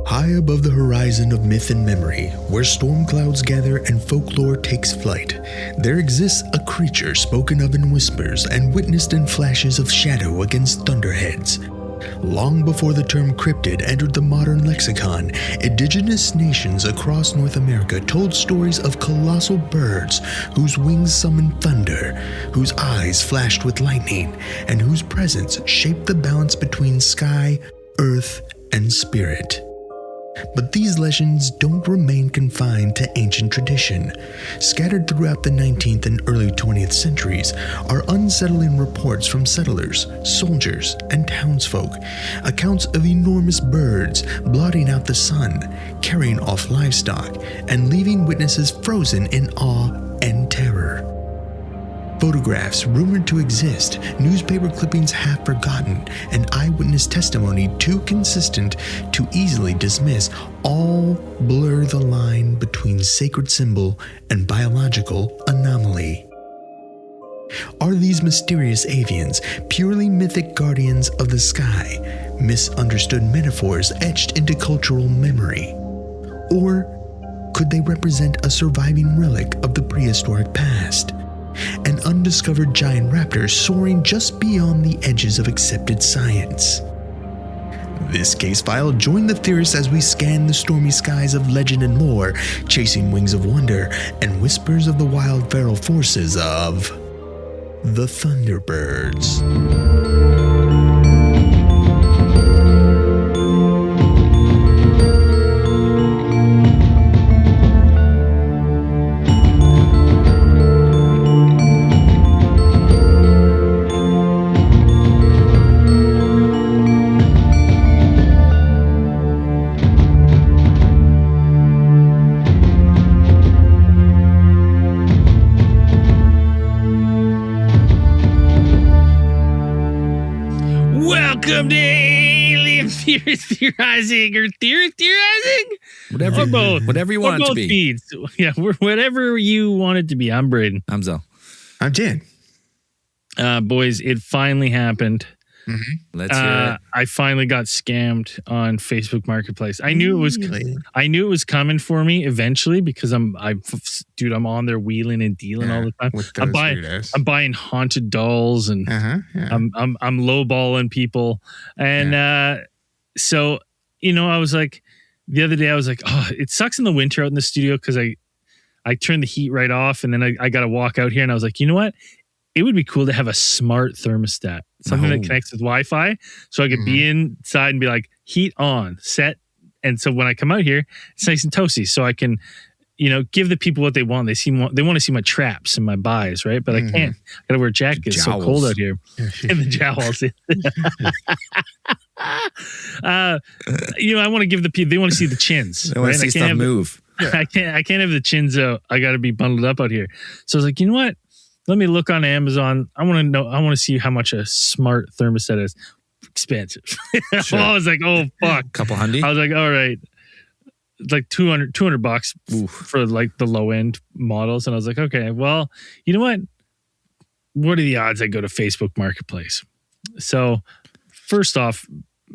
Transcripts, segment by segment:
High above the horizon of myth and memory, where storm clouds gather and folklore takes flight, there exists a creature spoken of in whispers and witnessed in flashes of shadow against thunderheads. Long before the term cryptid entered the modern lexicon, indigenous nations across North America told stories of colossal birds whose wings summoned thunder, whose eyes flashed with lightning, and whose presence shaped the balance between sky, earth, and spirit. But these legends don't remain confined to ancient tradition. Scattered throughout the 19th and early 20th centuries are unsettling reports from settlers, soldiers, and townsfolk, accounts of enormous birds blotting out the sun, carrying off livestock, and leaving witnesses frozen in awe and terror. Photographs rumored to exist, newspaper clippings half forgotten, and eyewitness testimony too consistent to easily dismiss all blur the line between sacred symbol and biological anomaly. Are these mysterious avians purely mythic guardians of the sky, misunderstood metaphors etched into cultural memory? Or could they represent a surviving relic of the prehistoric past? An undiscovered giant raptor soaring just beyond the edges of accepted science. This case file, join the theorists as we scan the stormy skies of legend and lore, chasing wings of wonder and whispers of the wild feral forces of the Thunderbirds. Welcome to Alien Theorizing or Theorizing? Whatever, or both. Whatever you want it to be. Feeds. Yeah, whatever you want it to be. I'm Braden. I'm Zell. I'm Jan. Boys, it finally happened. Mm-hmm. Let's hear it. I finally got scammed on Facebook Marketplace. I knew it was coming for me eventually because I'm on there wheeling and dealing all the time. I'm buying haunted dolls and I'm lowballing people. And so I was like, the other day I was like, oh, it sucks in the winter out in the studio because I turned the heat right off and then I got to walk out here and I was like, you know what? It would be cool to have a smart thermostat, something that connects with Wi-Fi, so I could be inside and be like, heat on, set. And so when I come out here, it's nice and toasty, so I can, give the people what they want. They want to see my traps and my buys, right? But I can't. I gotta wear a jacket. It's so cold out here. And the jowls. I want to give the people. They want to see the chins. They want to see stuff move. I can't have the chins out. I got to be bundled up out here. So I was like, you know what? Let me look on Amazon. I want to see how much a smart thermostat is. Expensive. Sure. I was like, oh, fuck. Couple hundred. I was like, all right. It's like $200 for like the low end models. And I was like, okay, well, you know what? What are the odds I go to Facebook Marketplace? So first off,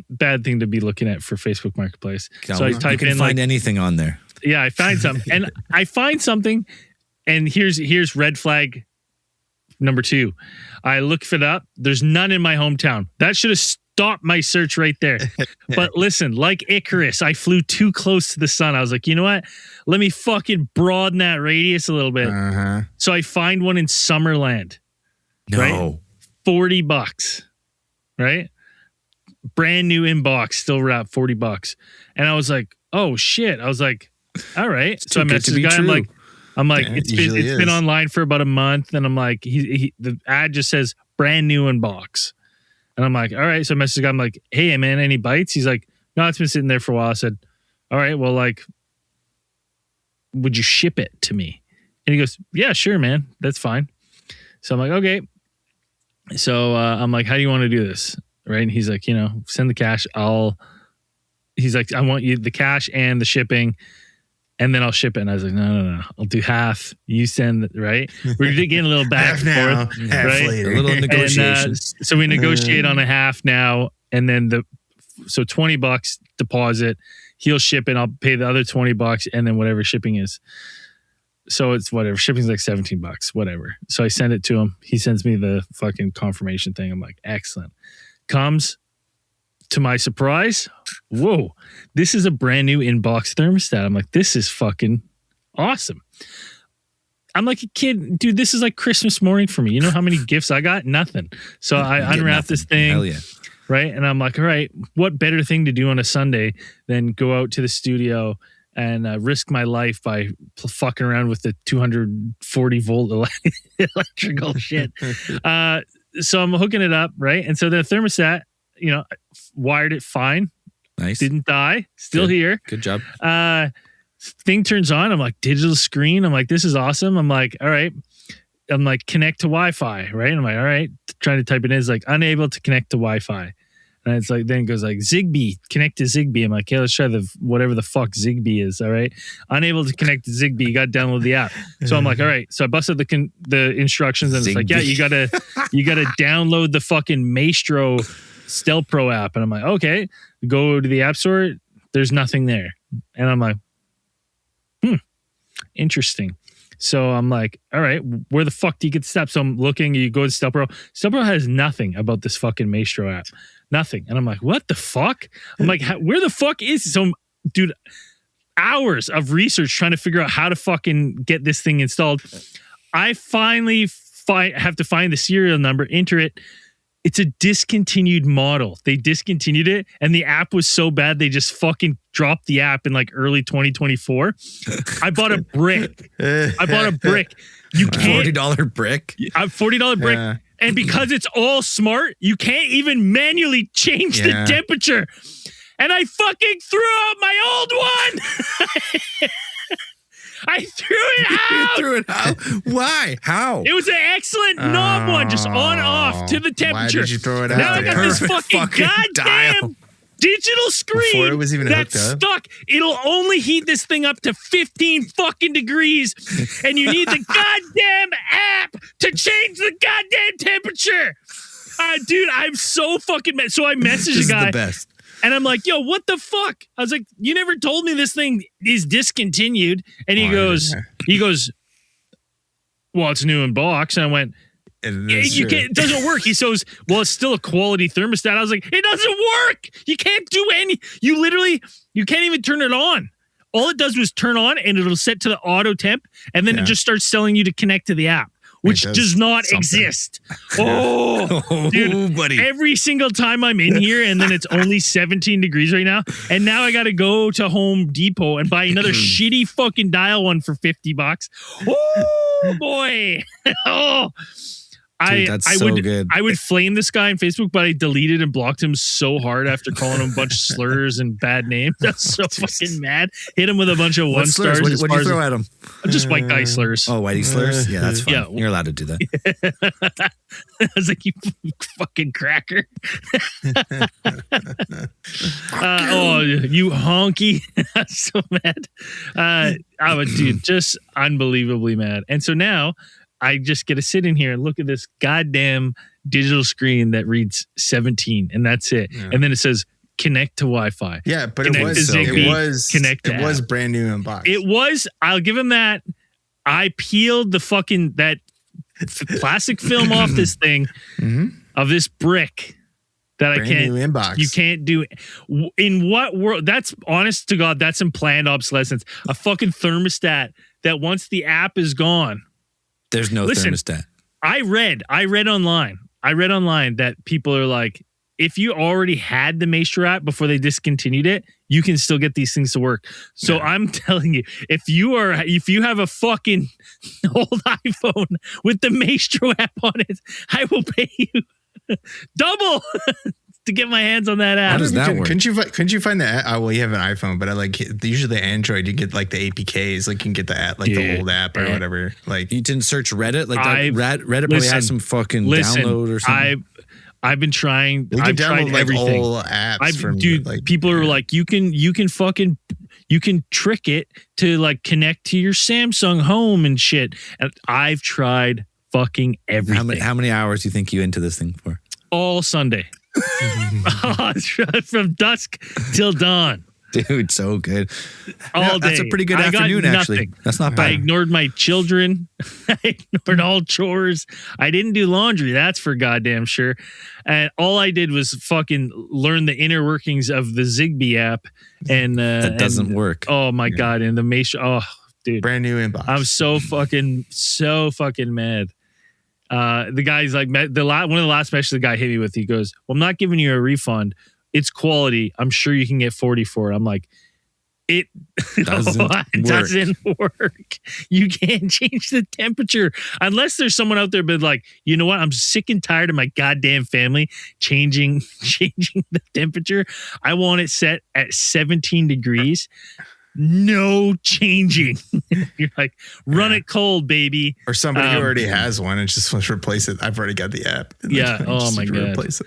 bad thing to be looking at for Facebook Marketplace. So I type in find anything on there. Yeah, I find something. And I find something. And here's red flag number 2. I look it up. There's none in my hometown. That should have stopped my search right there. But listen, like Icarus, I flew too close to the sun. I was like, you know what? Let me fucking broaden that radius a little bit. So I find one in Summerland. No. Right? $40. Right? Brand new inbox, still wrapped, $40. And I was like, oh shit. I was like, all right. So I messaged the guy. I'm like, it's been online for about a month, and I'm like, the ad just says brand new in box, and I'm like, all right. So I messaged the guy. I'm like, hey man, any bites? He's like, no, it's been sitting there for a while. I said, all right, well, like, would you ship it to me? And he goes, yeah, sure, man, that's fine. So I'm like, okay. So I'm like, how do you want to do this? Right? And he's like, send the cash. He's like, I want you the cash and the shipping. And then I'll ship it. And I was like, no. I'll do half. You send, right? We're getting a little back and forth. Half right? later. A little negotiations. So we negotiate on a half now. And then so $20 deposit. he'll ship it. I'll pay the other $20 and then whatever shipping is. So it's whatever. Shipping's like $17, whatever. So I send it to him. He sends me the fucking confirmation thing. I'm like, excellent. Comes, to my surprise, whoa, this is a brand new inbox thermostat. I'm like, this is fucking awesome. I'm like a kid, dude, this is like Christmas morning for me. You know how many gifts I got? Nothing. So I unwrapped this thing. Hell yeah. Right. And I'm like, all right, what better thing to do on a Sunday than go out to the studio and risk my life by fucking around with the 240 volt electrical shit. So I'm hooking it up. Right. And so the thermostat, you know, wired it fine. Nice. Didn't die. Still here. Good job. Thing turns on. I'm like, digital screen. I'm like, this is awesome. I'm like, all right. I'm like, connect to Wi-Fi, right? I'm like, all right. Trying to type it in. It's like, unable to connect to Wi-Fi. And it's like, then it goes like, Zigbee, connect to Zigbee. I'm like, okay, let's try whatever the fuck Zigbee is, all right? Unable to connect to Zigbee. You got to download the app. So I'm like, all right. So I busted the instructions and it's like, yeah, you got to download the fucking Maestro Stealth Pro app. And I'm like, okay. Go to the App Store. There's nothing there. And I'm like, interesting. So I'm like, all right, where the fuck do you get the steps? So I'm looking, you go to Stealth Pro. Stealth Pro has nothing about this fucking Maestro app. Nothing. And I'm like, what the fuck? I'm like, where the fuck is it? So, dude, hours of research trying to figure out how to fucking get this thing installed. I finally have to find the serial number, enter it. It's a discontinued model. They discontinued it, and the app was so bad they just fucking dropped the app in like early 2024. I bought a brick. You can't $40 brick. A $40 brick, and because it's all smart, you can't even manually change the temperature. And I fucking threw out my old one. I threw it out. You threw it out? Why? How? It was an excellent knob one, just on off to the temperature. Why did you throw it out? Now I got this fucking goddamn digital screen before it was even that's hooked up. stuck. It'll only heat this thing up to 15 fucking degrees, and you need the goddamn app to change the goddamn temperature. Dude, I'm so fucking mad. So I messaged a guy. The best. And I'm like, yo, what the fuck? I was like, you never told me this thing is discontinued. And he goes, well, it's new in box. And I went, it doesn't work. He says, well, it's still a quality thermostat. I was like, it doesn't work. You can't do you can't even turn it on. All it does was turn on and it'll set to the auto temp. And then it just starts telling you to connect to the app, which does not exist. Oh, dude, buddy. Every single time I'm in here, and then it's only 17 degrees right now, and now I got to go to Home Depot and buy another shitty fucking dial one for $50. Oh, boy. Oh. Dude, that's so good. I would flame this guy on Facebook, but I deleted and blocked him so hard after calling him a bunch of slurs and bad names. I was so fucking mad. Hit him with a bunch of one stars. What did you throw at him? Just white guy slurs. Oh, whitey slurs? Yeah, that's fine. Yeah. You're allowed to do that. I was like, you fucking cracker. Oh, you honky. I'm so mad. Dude, just unbelievably mad. And so now I just get to sit in here and look at this goddamn digital screen that reads 17, and that's it. Yeah. And then it says connect to Wi-Fi. Yeah, but connect it was app. brand new in box. It was. I'll give him that. I peeled the fucking that plastic film off this thing of this brick that brand I can't. New inbox. You can't do. In what world? That's honest to God. That's some planned obsolescence. A fucking thermostat that once the app is gone. There's no thermostat. I read online that people are like, if you already had the Maestro app before they discontinued it, you can still get these things to work. So I'm telling you, if you have a fucking old iPhone with the Maestro app on it, I will pay you double to get my hands on that app. How does that work? Couldn't you find the app? Well, you have an iPhone, but I like usually Android. You get like the APKs, like you can get the app, like the old app or whatever. Like you didn't search Reddit, like that. Reddit probably has some fucking download or something. I've been trying. I've tried like everything. All apps dude, like, people are like, you can trick it to like connect to your Samsung Home and shit. And I've tried fucking everything. How many hours do you think you into this thing for? All Sunday. From dusk till dawn. Dude, so good. All day. That's a pretty good afternoon, actually. That's not bad. I ignored my children. I ignored all chores. I didn't do laundry. That's for goddamn sure. And all I did was fucking learn the inner workings of the Zigbee app. And that doesn't work. Oh my God. And the Mason. Oh, dude. Brand new inbox. I'm so fucking mad. The guy's like, one of the last messages the guy hit me with, he goes, well, I'm not giving you a refund. It's quality. I'm sure you can get 40 for it. I'm like, it doesn't work. You can't change the temperature unless there's someone out there but like, you know what? I'm sick and tired of my goddamn family changing the temperature. I want it set at 17 degrees. No changing. You're like, run it cold, baby. Or somebody who already has one and just wants to replace it. I've already got the app. Yeah. Oh my God. Replace it.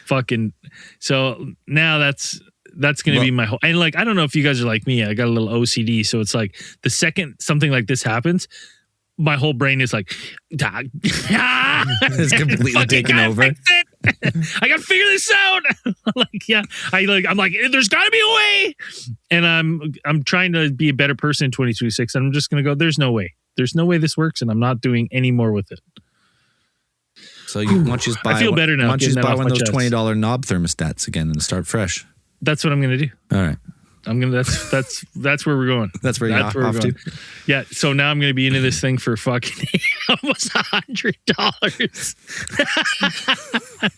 Fucking. So now that's going to be my whole. And like, I don't know if you guys are like me. I got a little OCD. So it's like the second something like this happens, my whole brain is like, it's completely taken over. I gotta figure this out. I'm like, there's gotta be a way. And I'm trying to be a better person in 2026. And I'm just gonna go, there's no way this works, and I'm not doing any more with it. So you want you to buy? I feel better now. Why don't you buy one of those $20 knob thermostats again and start fresh? That's what I'm gonna do. All right. That's where we're going. That's where you're off to. Yeah. So now I'm going to be into this thing for fucking almost $100.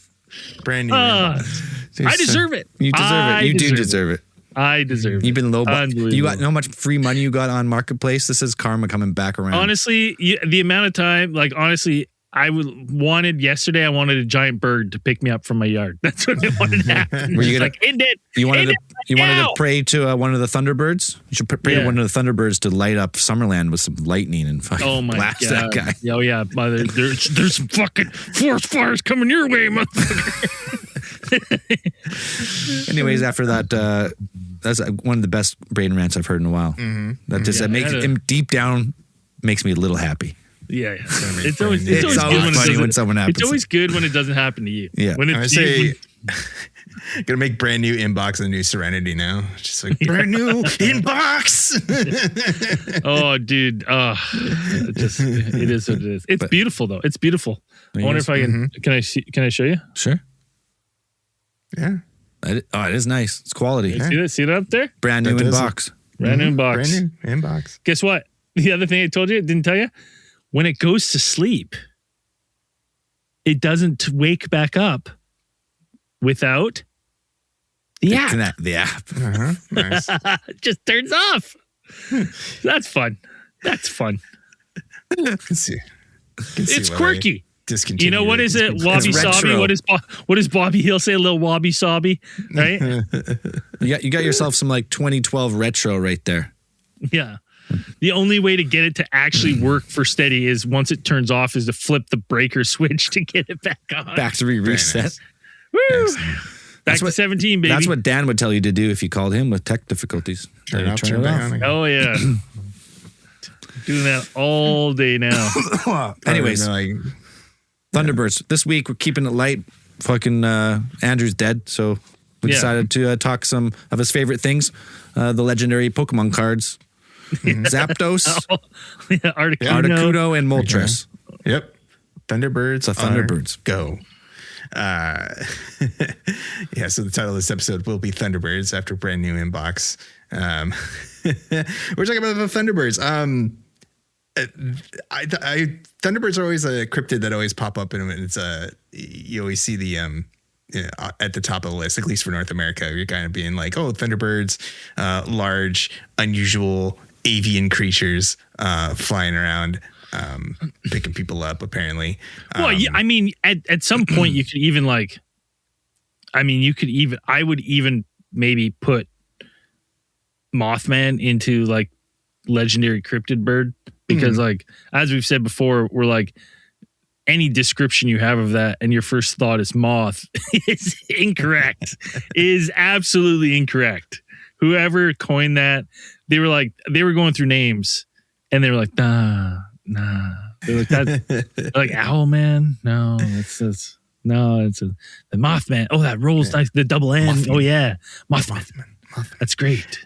Brand new. I deserve it. You deserve it. You do deserve it. I deserve it. You've been lowball. You got how much free money you got on Marketplace. This is karma coming back around. Honestly, the amount of time, like honestly, I wanted a giant bird to pick me up from my yard. That's what I wanted to happen. Were you gonna, like, end it. You wanted to pray to one of the Thunderbirds? You should pray to one of the Thunderbirds to light up Summerland with some lightning and fucking blast that guy. Oh yeah, there's some fucking forest fires coming your way, motherfucker. Anyways, after that, that's one of the best brain rants I've heard in a while. Mm-hmm. That just makes deep down makes me a little happy. Yeah. It's always funny when someone happens. It's always good when it doesn't happen to you. Yeah. When it's gonna make brand new inbox a new Serenity now. Just like brand new inbox. Oh, dude. It is what it is. It's beautiful though. It's beautiful. I wonder if I can. Mm-hmm. Can I show you? Sure. Yeah. It is nice. It's quality. See that up there? Brand new inbox. Brand new inbox. Brand new inbox. Guess what? The other thing I told you, didn't tell you. When it goes to sleep, it doesn't wake back up without the app. The app. Nice. It just turns off. That's fun. It's quirky. You know what is it? Wobby sobby. What does Bobby Hill say? A little wobby sobby, right? You got yourself some like 2012 retro right there. Yeah. The only way to get it to actually work for steady is once it turns off is to flip the breaker switch to get it back on. Back to reset. Nice. Woo! Back to 17, baby. That's what Dan would tell you to do if you called him with tech difficulties. Turn it off. Oh, yeah. Doing that all day now. Anyways, Thunderbirds. This week, we're keeping it light. Fucking Andrew's dead, so we decided to talk some of his favorite things. The legendary Pokemon cards. Zapdos, Articuno, and Moltres. Yep. Thunderbirds. The Thunderbirds. Go. So the title of this episode will be Thunderbirds after brand new inbox. We're talking about the Thunderbirds. Thunderbirds are always a cryptid that always pop up, and it's you always see the at the top of the list, at least for North America. You're kind of being like, oh, Thunderbirds, large, unusual avian creatures flying around, picking people up, apparently. Well, I mean, at some point you could even I would even maybe put Mothman into like legendary cryptid bird, because like, as we've said before, we're like, any description you have of that and your first thought is moth is incorrect. Is absolutely incorrect. Whoever coined that, they were going through names and they were like, nah. They're like, they're like Owlman. No, it's the Mothman. Oh, that rolls nice. The double N. Mothman. Oh yeah. Mothman. That's great.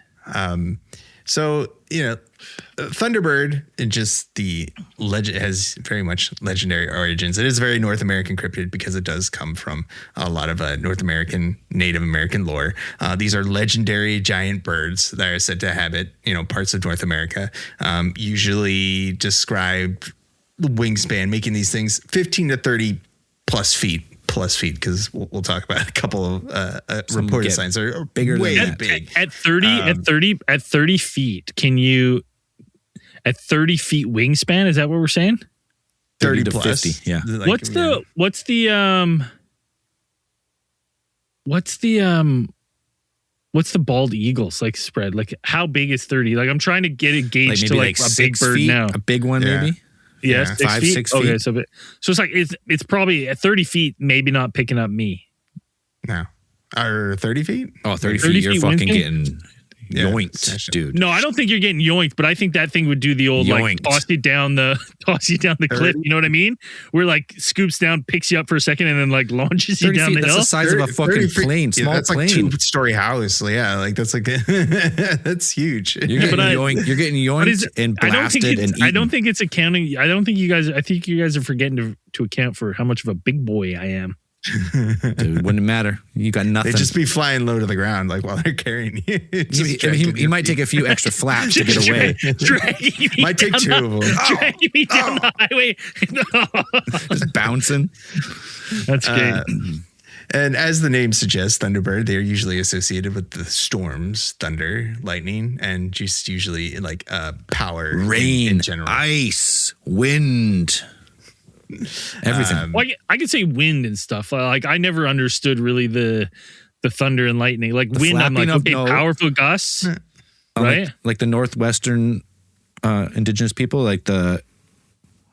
So, Thunderbird and just the legend has very much legendary origins. It is very North American cryptid because it does come from a lot of North American, Native American lore. These are legendary giant birds that are said to inhabit, parts of North America. Usually described wingspan, making these things 15 to 30 plus feet, because we'll talk about a couple of reported signs are bigger way than that. Big. At 30 feet, can you at 30 feet wingspan? Is that what we're saying? 30 to plus. 50. Yeah. What's the bald eagle's like spread? Like how big is 30? Like I'm trying to get it gauged to like a big bird feet, now. A big one maybe? Yeah, 6 feet. Okay, so it's like it's probably at 30 feet, maybe not picking up me. No. Or 30 feet? Oh, 30 feet. You're fucking getting yoinked, dude. No, I don't think you're getting yoinked, but I think that thing would do the old like toss you down the cliff. You know what I mean? Where like scoops down, picks you up for a second, and then like launches you down the hill. That's the size of a fucking plane, small that's plane. Like 2-story house. Yeah, like that's like that's huge. You're getting yoinked and blasted and eaten. I don't think it's accounting. I think you guys are forgetting to account for how much of a big boy I am. Dude, wouldn't matter. You got nothing. They'd just be flying low to the ground, like while they're carrying you. He might take a few extra flaps to get away. Might take 2 of them. Dragging me down the highway. Just bouncing. That's great. And as the name suggests, Thunderbird, they're usually associated with the storms, thunder, lightning, and just usually like power, rain, in general, ice, wind. Everything. Well, I could say wind and stuff. Like I never understood really the thunder and lightning. Like the wind, I'm like, okay, powerful gusts, right? Like the Northwestern indigenous people, like the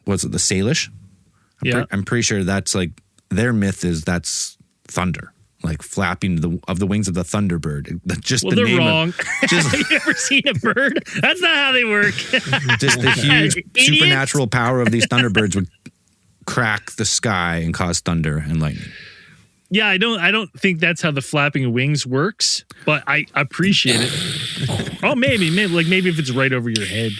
Salish. I'm pretty sure that's like their myth is that's thunder, like flapping of the wings of the Thunderbird. They're wrong. Have you ever seen a bird? That's not how they work. Just the huge supernatural power of these Thunderbirds would crack the sky and cause thunder and lightning. Yeah, I don't think that's how the flapping of wings works, but I appreciate it. Oh, maybe if it's right over your head.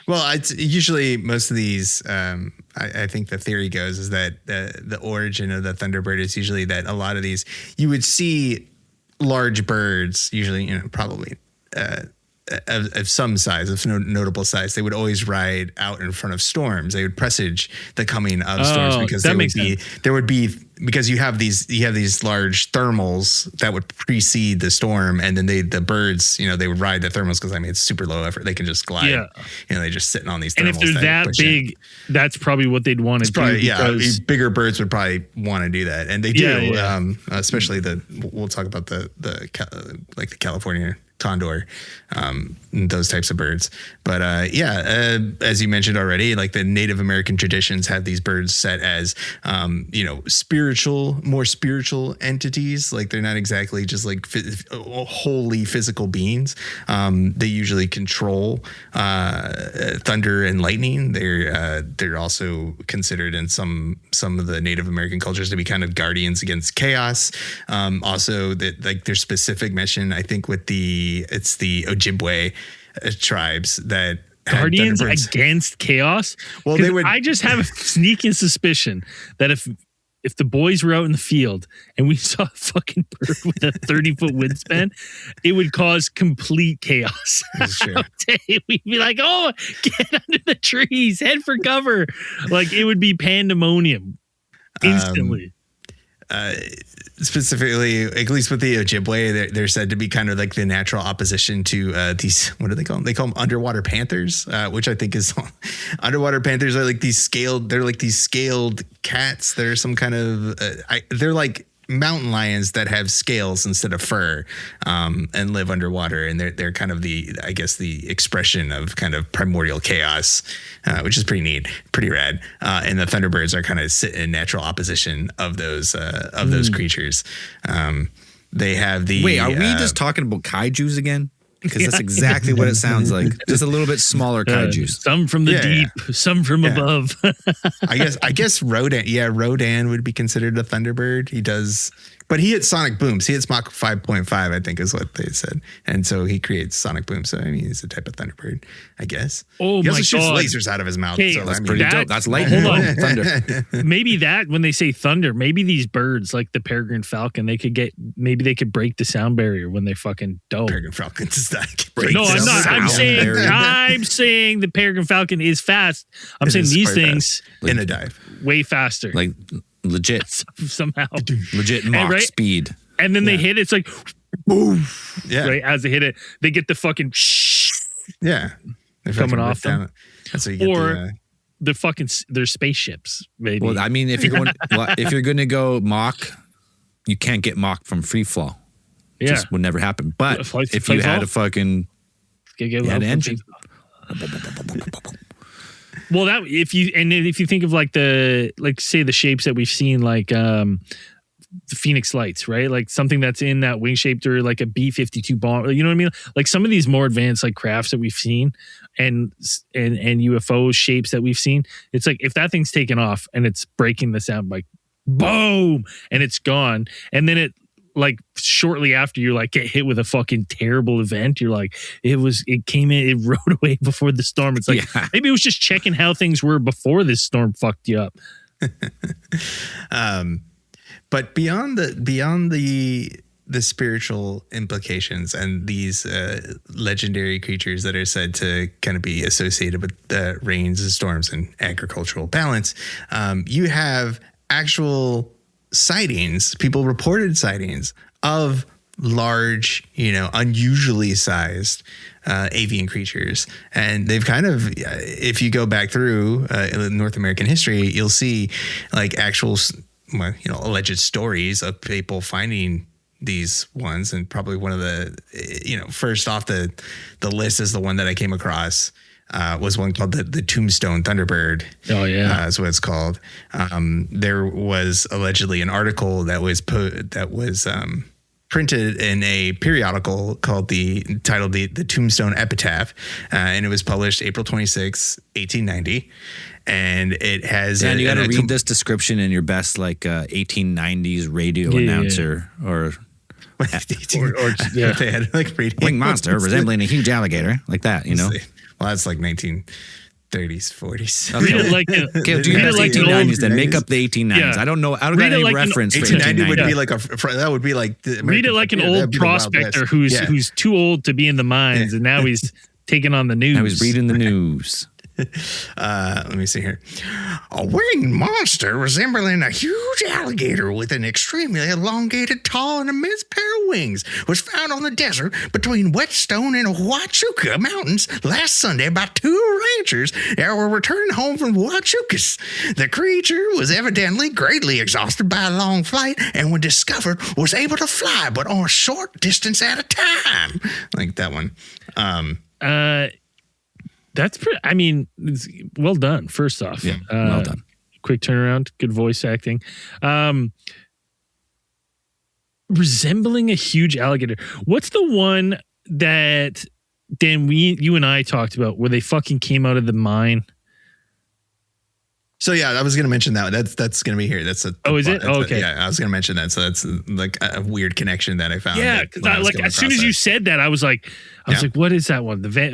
Well, it's usually most of these. I think the theory goes is that the origin of the Thunderbird is usually that a lot of these you would see large birds, usually probably of some size, of notable size. They would always ride out in front of storms. They would presage the coming of storms because there would be because you have these large thermals that would precede the storm, and then the birds, they would ride the thermals because it's super low effort. They can just glide. Yeah. They're just sitting on these thermals. And if they're that big, that's probably what they'd want to do. Bigger birds would probably want to do that, and they do. Yeah. Especially we'll talk about the California condor, those types of birds. But as you mentioned already, like the Native American traditions have these birds set as more spiritual entities. Like they're not exactly just like wholly physical beings. They usually control thunder and lightning. They're also considered in some of the Native American cultures to be kind of guardians against chaos. Also that like their specific mission, I think with the Ojibwe tribes that guardians against chaos. Well, I just have a sneaking suspicion that if the boys were out in the field and we saw a fucking bird with a 30-foot wingspan, it would cause complete chaos. We'd be like, "Oh, get under the trees, head for cover!" Like it would be pandemonium instantly. Specifically, at least with the Ojibwe, they're said to be kind of like the natural opposition to these. What do they call them? They call them underwater panthers, which I think is underwater panthers are like these scaled. They're like these scaled cats. They're some kind of. They're like mountain lions that have scales instead of fur, and live underwater. And they're kind of the expression of kind of primordial chaos, which is pretty neat, pretty rad. And the Thunderbirds are kind of sit in natural opposition of those creatures. They have the. Wait, are we just talking about kaijus again? Because that's exactly what it sounds like. Just a little bit smaller kaijus. Some from the deep, some from above. I guess Rodan. Yeah, Rodan would be considered a Thunderbird. He does But he hits sonic booms. He hits Mach 5.5, I think is what they said. And so he creates sonic booms. So, I mean, he's a type of Thunderbird, I guess. Oh, he my also shoots God. lasers out of his mouth. Hey, so, That's I mean, pretty dope. That's lightning. Hold on. Thunder. Maybe that when they say thunder, maybe these birds like the peregrine falcon, they could break the sound barrier when they fucking dope. Peregrine Falcon does that. No, I'm not. I'm saying the peregrine falcon is fast. I'm saying these things in a dive. way faster. Like legit. Somehow. Legit Mach right? speed. And then they hit it, it's like boom. Yeah. Right as they hit it, they get the fucking Yeah. They're coming fucking off ripped down. them. That's what you get Or the fucking their spaceships, maybe. Well, I mean, if you're going to go Mach, you can't get Mach from free fall. yeah. Just would never happen. But if you had a fucking had an engine. Well, that if you think of like say the shapes that we've seen, like the Phoenix Lights, right? Like something that's in that wing shaped, or like a B-52 bomb. You know what I mean? Like some of these more advanced like crafts that we've seen and UFO shapes that we've seen. It's like if that thing's taken off and it's breaking the sound, like boom, and it's gone, and then it like shortly after you like get hit with a fucking terrible event, you're like it came in, it rode away before the storm. It's like maybe it was just checking how things were before this storm fucked you up. But beyond the spiritual implications and these legendary creatures that are said to kind of be associated with rains and storms and agricultural balance, you have actual sightings, people reported sightings of large, unusually sized avian creatures. And they've kind of, if you go back through North American history, you'll see like actual, alleged stories of people finding these ones. And probably one of the, first off the list is the one that I came across. Was one called the Tombstone Thunderbird. Oh yeah, that's what it's called. There was allegedly an article that was printed in a periodical titled the Tombstone Epitaph, and it was published April 26, 1890. And it has. And you got to read this description in your best 1890s radio announcer or. They had like radio. Winged monster resembling a huge alligator, like that, Well, that's like 1930s, 40s. Okay. Read it like do your best 1890s, then make up the 1890s. Yeah. I don't know. I don't got any reference. 1890 would be like that would be like read it like an old prospector who's too old to be in the mines, and now he's taking on the news. Now he's reading the news. Let me see here. A winged monster resembling a huge alligator with an extremely elongated, tall, and immense pair of wings was found on the desert between Whetstone and Huachuca Mountains last Sunday by two ranchers that were returning home from Huachucas. The creature was evidently greatly exhausted by a long flight, and when discovered was able to fly, but on a short distance at a time. Like that one. That's pretty. I mean, well done. First off, yeah, well done. Quick turnaround, good voice acting. Resembling a huge alligator. What's the one that Dan, you and I talked about where they fucking came out of the mine? So yeah, I was going to mention that. That's going to be here. That's a. Oh, is it? Oh, okay. Yeah, I was going to mention that. So that's like a weird connection that I found. Yeah, because as soon as you said that, I was like, what is that one? The Van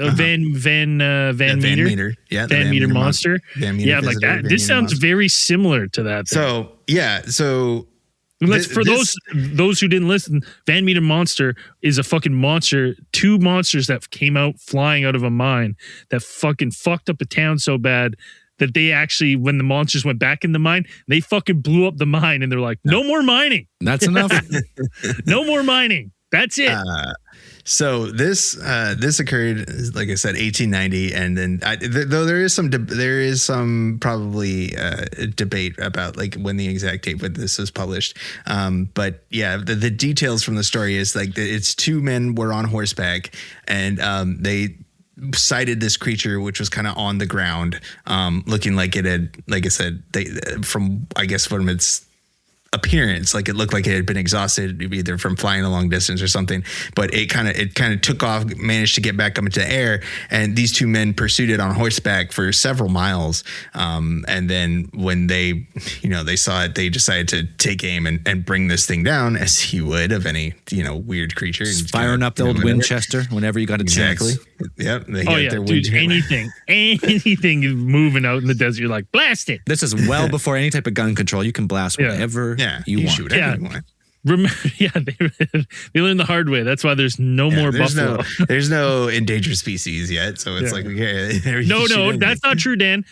Meter? Yeah, the Van Meter monster. Van Meter yeah, like that. This sounds very similar to that. So yeah, so. For those who didn't listen, Van Meter monster is a fucking monster. Two monsters that came out flying out of a mine that fucking fucked up a town so bad that they actually, when the monsters went back in the mine, they fucking blew up the mine, and they're like, no more mining. That's enough. No more mining. That's it. So this occurred, like I said, 1890, and then though there is some probably debate about like when the exact date when this was published. But yeah, the details from the story is like it's two men were on horseback, and they sighted this creature which was kind of on the ground, looking like it had, like I said, from its appearance. Like it looked like it had been exhausted either from flying a long distance or something, but it kind of took off, managed to get back up into the air, and these two men pursued it on horseback for several miles. And then when they saw it, they decided to take aim and bring this thing down, as you would of any, weird creature. Just firing up the old Winchester whenever you got a chance. Exactly. Yep. Dude, anything moving out in the desert, you're like, blast it. This is well before any type of gun control. You can blast whatever you want. Shoot whatever you want. Remember, they learned the hard way. That's why there's no more buffalo. There's no endangered species yet, so it's like no, that's not true, Dan.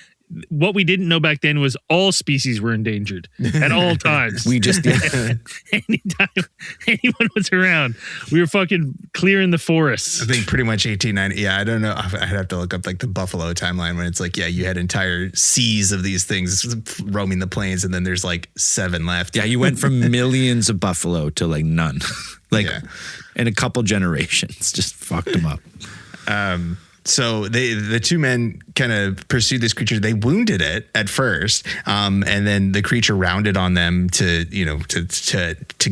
What we didn't know back then was all species were endangered at all times. We just anytime anyone was around, we were fucking clearing the forests. I think pretty much 1890. Yeah, I don't know. I'd have to look up like the buffalo timeline when it's like, you had entire seas of these things roaming the plains, and then there's like 7 left. Yeah, you went from millions of buffalo to like none, in a couple generations, just fucked them up. So the two men kind of pursued this creature. They wounded it at first, and then the creature rounded on them to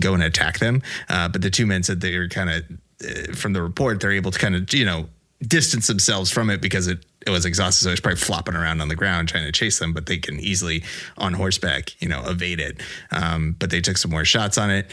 go and attack them. But the two men said they were kind of, from the report, they're able to kind of distance themselves from it because it was exhausted. So it's probably flopping around on the ground trying to chase them, but they can easily on horseback evade it. But they took some more shots on it.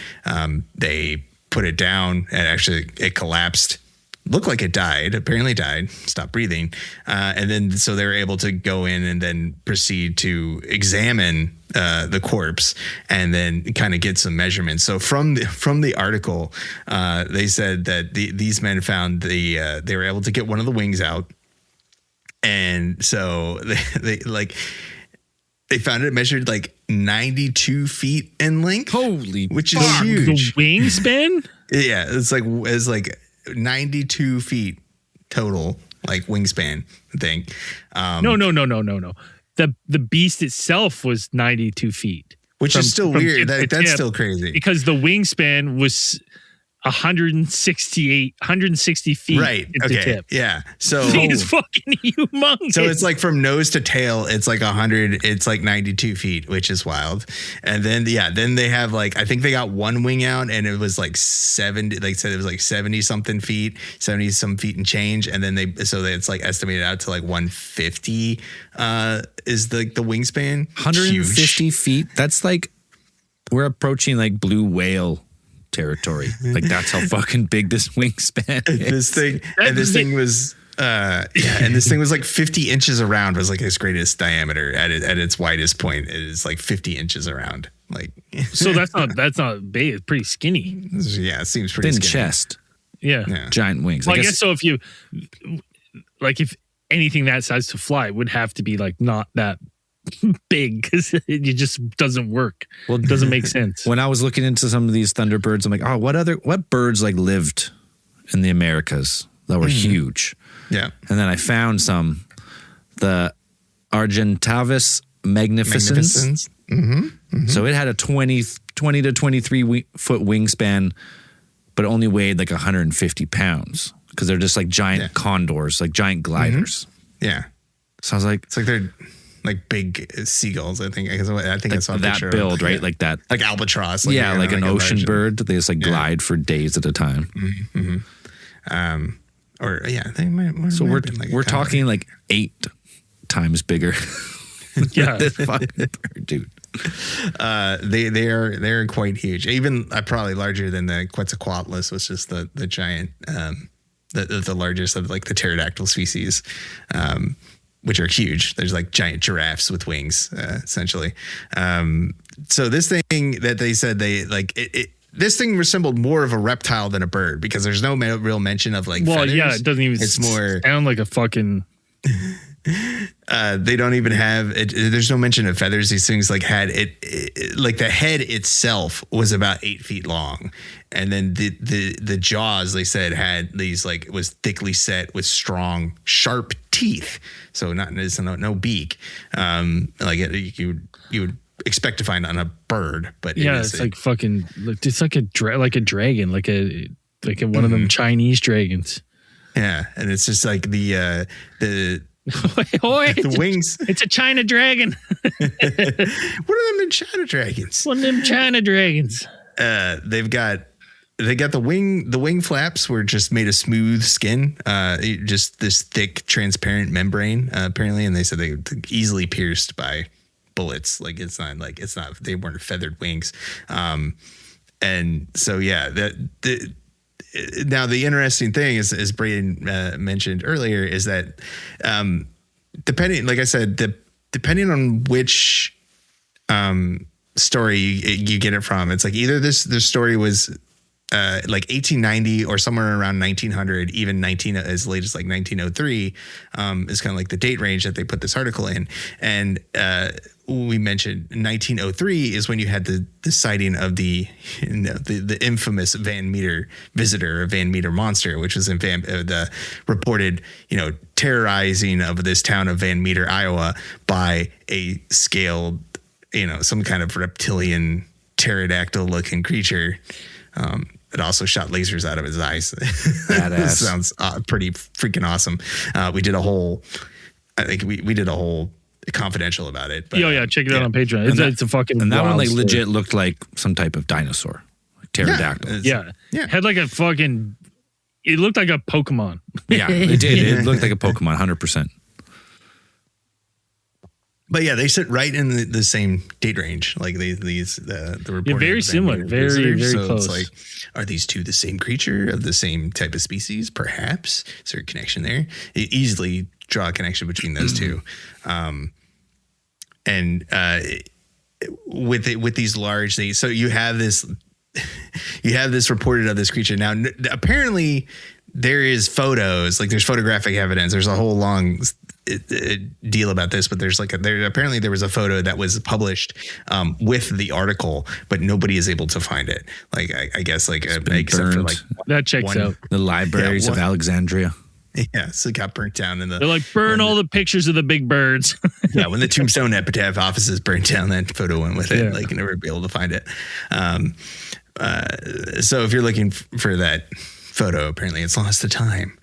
They put it down, and actually it collapsed. Looked like it apparently died, stopped breathing. And then, so they were able to go in and then proceed to examine the corpse and then kind of get some measurements. So from the article, they said that these men found they were able to get one of the wings out. And so they found it measured like 92 feet in length. Holy, which is huge. The wingspan? Yeah, it's like 92 feet total, like wingspan, I think. No. The beast itself was 92 feet. Which is still weird. That's still crazy. Because the wingspan was 160 feet. Right. At the tip. Yeah. So it's fucking humongous. So it's like from nose to tail, it's like 100, it's like 92 feet, which is wild. And then, then they have like, I think they got one wing out and it was like 70, like said it was like 70 something feet, 70 some feet and change. And then it's like estimated out to like 150 is the wingspan. 150 feet. That's like, we're approaching like blue whale territory. Like that's how fucking big this wingspan is. This thing was like 50 inches around, was like its greatest diameter at its widest point. It is like 50 inches around. Like so that's not big, it's pretty skinny. Yeah, it seems pretty thin skinny. chest. Yeah. Giant wings. Well, I guess so. If anything that size to fly would have to be like not that big, because it just doesn't work. Well, it doesn't make sense. When I was looking into some of these Thunderbirds, I'm like, what birds like lived in the Americas that were huge? Yeah. And then I found the Argentavis magnificens. So it had a 20 to 23 foot wingspan, but only weighed like 150 pounds because they're just like giant condors, like giant gliders. Yeah. So I was like, it's like they're like big seagulls. I think I saw a that picture build, of, right? Like that, like albatross. like an ocean bird. They just like glide for days at a time. They might. So we're talking like 8 times bigger. Yeah, this fucking bird, dude. They're quite huge. Even probably larger than the Quetzalcoatlus, which is the giant, the largest of like the pterodactyl species. Which are huge. There's like giant giraffes with wings, essentially. So this thing that they said this thing resembled more of a reptile than a bird because there's no real mention of like feathers. Yeah, it doesn't even sound like a fucking... They don't even have it. There's no mention of feathers. These things like had it like the head itself was about 8 feet long. And then the jaws, they said, had these like was thickly set with strong, sharp teeth. So no beak. Like you would expect to find on a bird, but it's like fucking. It's like a dragon, like one of them Chinese dragons. Yeah, and it's just like the The wings. It's a China dragon. What are them in China dragons? One of them China dragons. They got the wing flaps were just made of smooth skin, just this thick, transparent membrane, apparently, and they said they were easily pierced by bullets. Like it's not they weren't feathered wings. And so now the interesting thing is, as Braden mentioned earlier, is that depending on which story you get it from, it's like either this story was like 1890 or somewhere around 1900, even as late as like 1903 is kind of like the date range that they put this article in. And we mentioned 1903 is when you had the sighting of the infamous Van Meter visitor, or Van Meter monster, which was in the reported terrorizing of this town of Van Meter, Iowa, by a scaled, some kind of reptilian pterodactyl looking creature. It also shot lasers out of his eyes. That sounds pretty freaking awesome. We did a whole confidential about it. But, check it out on Patreon. It's a fucking that one story. legit looked like some type of dinosaur, like pterodactyl. Yeah. Had like a fucking. It looked like a Pokemon. Yeah, it did. It looked like a Pokemon, 100%. But yeah, they sit right in the same date range. Like the reporting. Very similar. Very so close. It's like, are these two the same creature of the same type of species? Perhaps. Is there a connection there? You easily draw a connection between those two. With these large things, so you have this reported of this creature. Now, apparently there is photos, like there's photographic evidence. There's a whole long deal about this, but apparently there was a photo that was published with the article, but nobody is able to find it. Like I guess except for like that checks out. The libraries of Alexandria. Yeah, so it got burnt down they're like, burn all the pictures of the big birds. Yeah, when the Tombstone Epitaph offices burnt down, that photo went with it. Yeah. Like you never be able to find it. So if you're looking for that photo, apparently it's lost to time.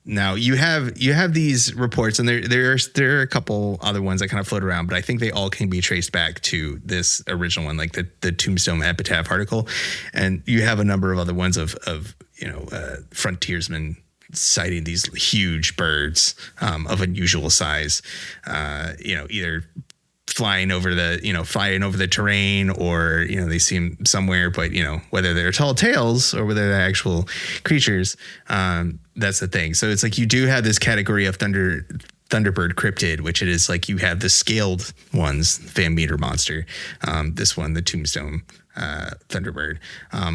Now you have these reports, and there are a couple other ones that kind of float around, but I think they all can be traced back to this original one, like the Tombstone Epitaph article, and you have a number of other ones of frontiersmen sighting these huge birds of unusual size, either flying over the terrain, or they see them somewhere, but whether they're tall tales or whether they're actual creatures, that's the thing. So it's like you do have this category of Thunderbird cryptid, which it is like you have the scaled ones, Van Meter monster, this one, the Tombstone Thunderbird,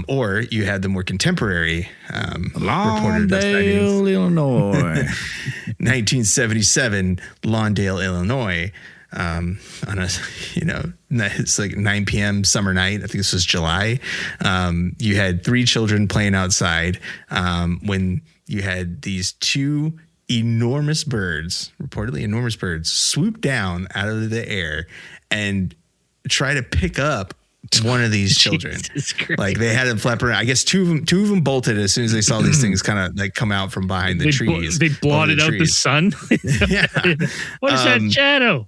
or you had the more contemporary Lawndale, Illinois, 1977, Lawndale, Illinois. On a it's like 9 p.m. summer night. I think this was July. You had 3 children playing outside when you had these 2 enormous birds, reportedly enormous birds, swoop down out of the air and try to pick up one of these children. Like they had them flap around. I guess two of them bolted as soon as they saw these things kind of like come out from behind the trees. They blotted out the sun. Yeah. What is that shadow?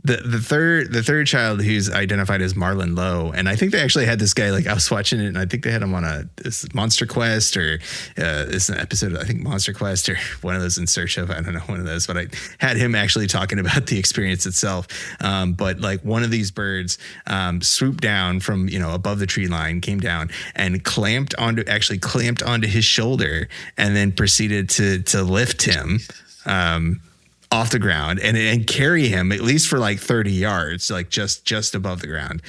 The third child, who's identified as Marlon Lowe, and I think they actually had this guy, like I was watching it, and I think they had him on this Monster Quest, or it's an episode of, I think, Monster Quest, or one of those In Search of, I don't know, one of those, but I had him actually talking about the experience itself. But like one of these birds swooped down from above the tree line, came down and clamped onto his shoulder, and then proceeded to lift him off the ground and carry him at least for like 30 yards, like just above the ground.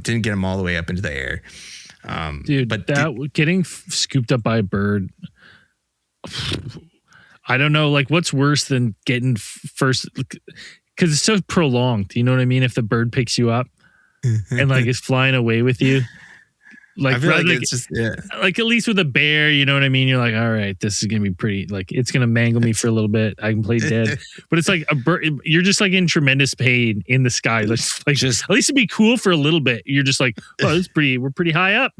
Didn't get him all the way up into the air. But getting scooped up by a bird, I don't know, like what's worse than getting first, because it's so prolonged. You know what I mean? If the bird picks you up and like is flying away with you. Like, I feel like it's just, like at least with a bear, you know what I mean? You're like, all right, this is going to be pretty, like it's going to mangle me for a little bit. I can play dead. But it's like a bird, you're just like in tremendous pain in the sky. Like at least it'd be cool for a little bit. You're just like, oh, we're pretty high up.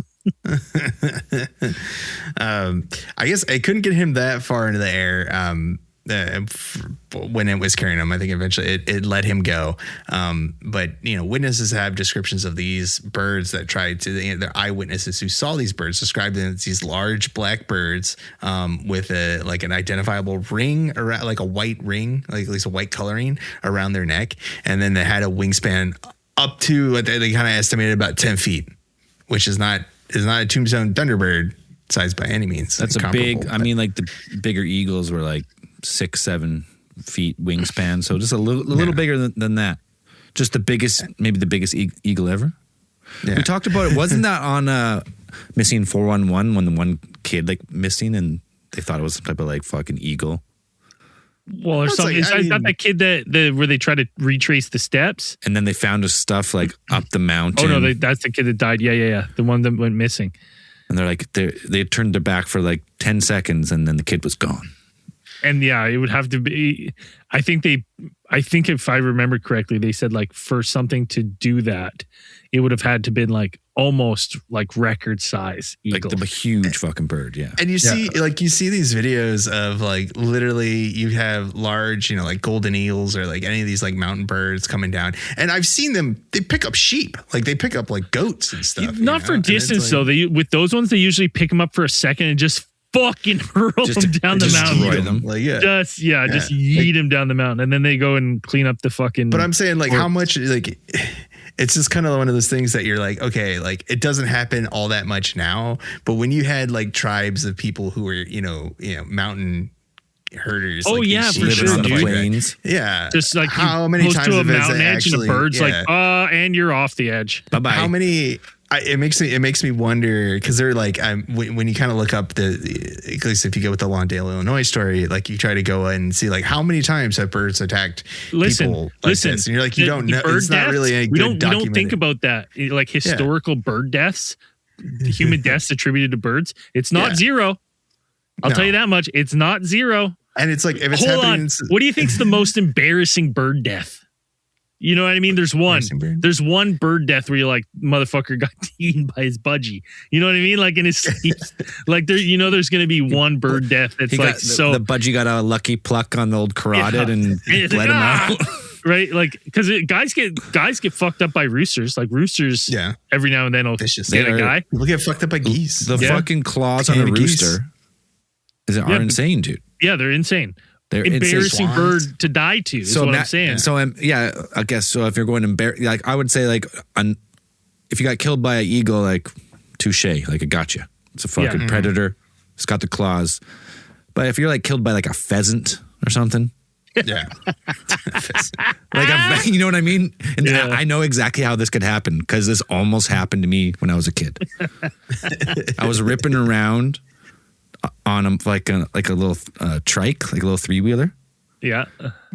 I guess I couldn't get him that far into the air. when it was carrying him. I think eventually it let him go. But witnesses have descriptions of these birds that tried to. They're eyewitnesses who saw these birds, described them as these large black birds with an identifiable ring around, like a white ring, like at least a white coloring around their neck, and then they had a wingspan up to what they kind of estimated about 10 feet, which is not a tombstone Thunderbird size by any means. That's a big. I mean, like the bigger eagles were like 6-7 feet wingspan, so just a little bigger than that. Just the biggest, maybe the biggest eagle ever. Yeah. We talked about it. Wasn't that on Missing 411 when the one kid like missing and they thought it was some type of like fucking eagle? Well, or something. Is that the kid where they try to retrace the steps? And then they found his stuff like up the mountain. Oh no, that's the kid that died. Yeah. The one that went missing. And they're like, they turned their back for like 10 seconds and then the kid was gone. And yeah, it would have to be, I think if I remember correctly, they said like for something to do that, it would have had to been like almost like record size eagle. Like the huge fucking bird, yeah. And you see these videos of like literally you have large, like golden eagles or like any of these like mountain birds coming down. And I've seen them, they pick up sheep, like they pick up like goats and stuff. Not for distance though. With those ones, they usually pick them up for a second and just fucking hurl them down the mountain. Them. Like, just yeet them down the mountain. And then they go and clean up the fucking. But I'm saying like how much like it's just kind of one of those things that you're like, okay, like it doesn't happen all that much now. But when you had like tribes of people who were, mountain herders. Oh, like, yeah, for sure, dude. Plains. Yeah. Just like how many times to a mountain edge actually, and a bird's like, and you're off the edge. Bye-bye. How many... it makes me wonder because they're like when you kind of look up at least if you go with the Lawndale, Illinois story, like you try to go and see like how many times have birds attacked people like this, and you're like you don't know. It's not really a good documented. We don't think about that like historical bird deaths, human deaths attributed to birds. It's not zero. I'll tell you that much. It's not zero. And it's like if it's Hold happening. on. What do you think's the most embarrassing bird death? You know what I mean? There's one bird death where you're like, motherfucker got eaten by his budgie. You know what I mean? Like in his sleep. Like there's going to be one bird death that's the budgie got a lucky pluck on the old carotid and bled him out. Right? Like, because guys get fucked up by roosters. Like roosters, every now and then will get a guy. People get fucked up by geese. The fucking claws on a rooster are insane, dude. Yeah, they're insane. They're embarrassing bird to die to is what I'm saying. So I guess so. If you're going to like I would say like if you got killed by an eagle, like touche, like it got you. It's a fucking predator. It's got the claws. But if you're like killed by like a pheasant or something, like you know what I mean. And I know exactly how this could happen because this almost happened to me when I was a kid. I was ripping around on a little trike, like a little 3-wheeler. Yeah.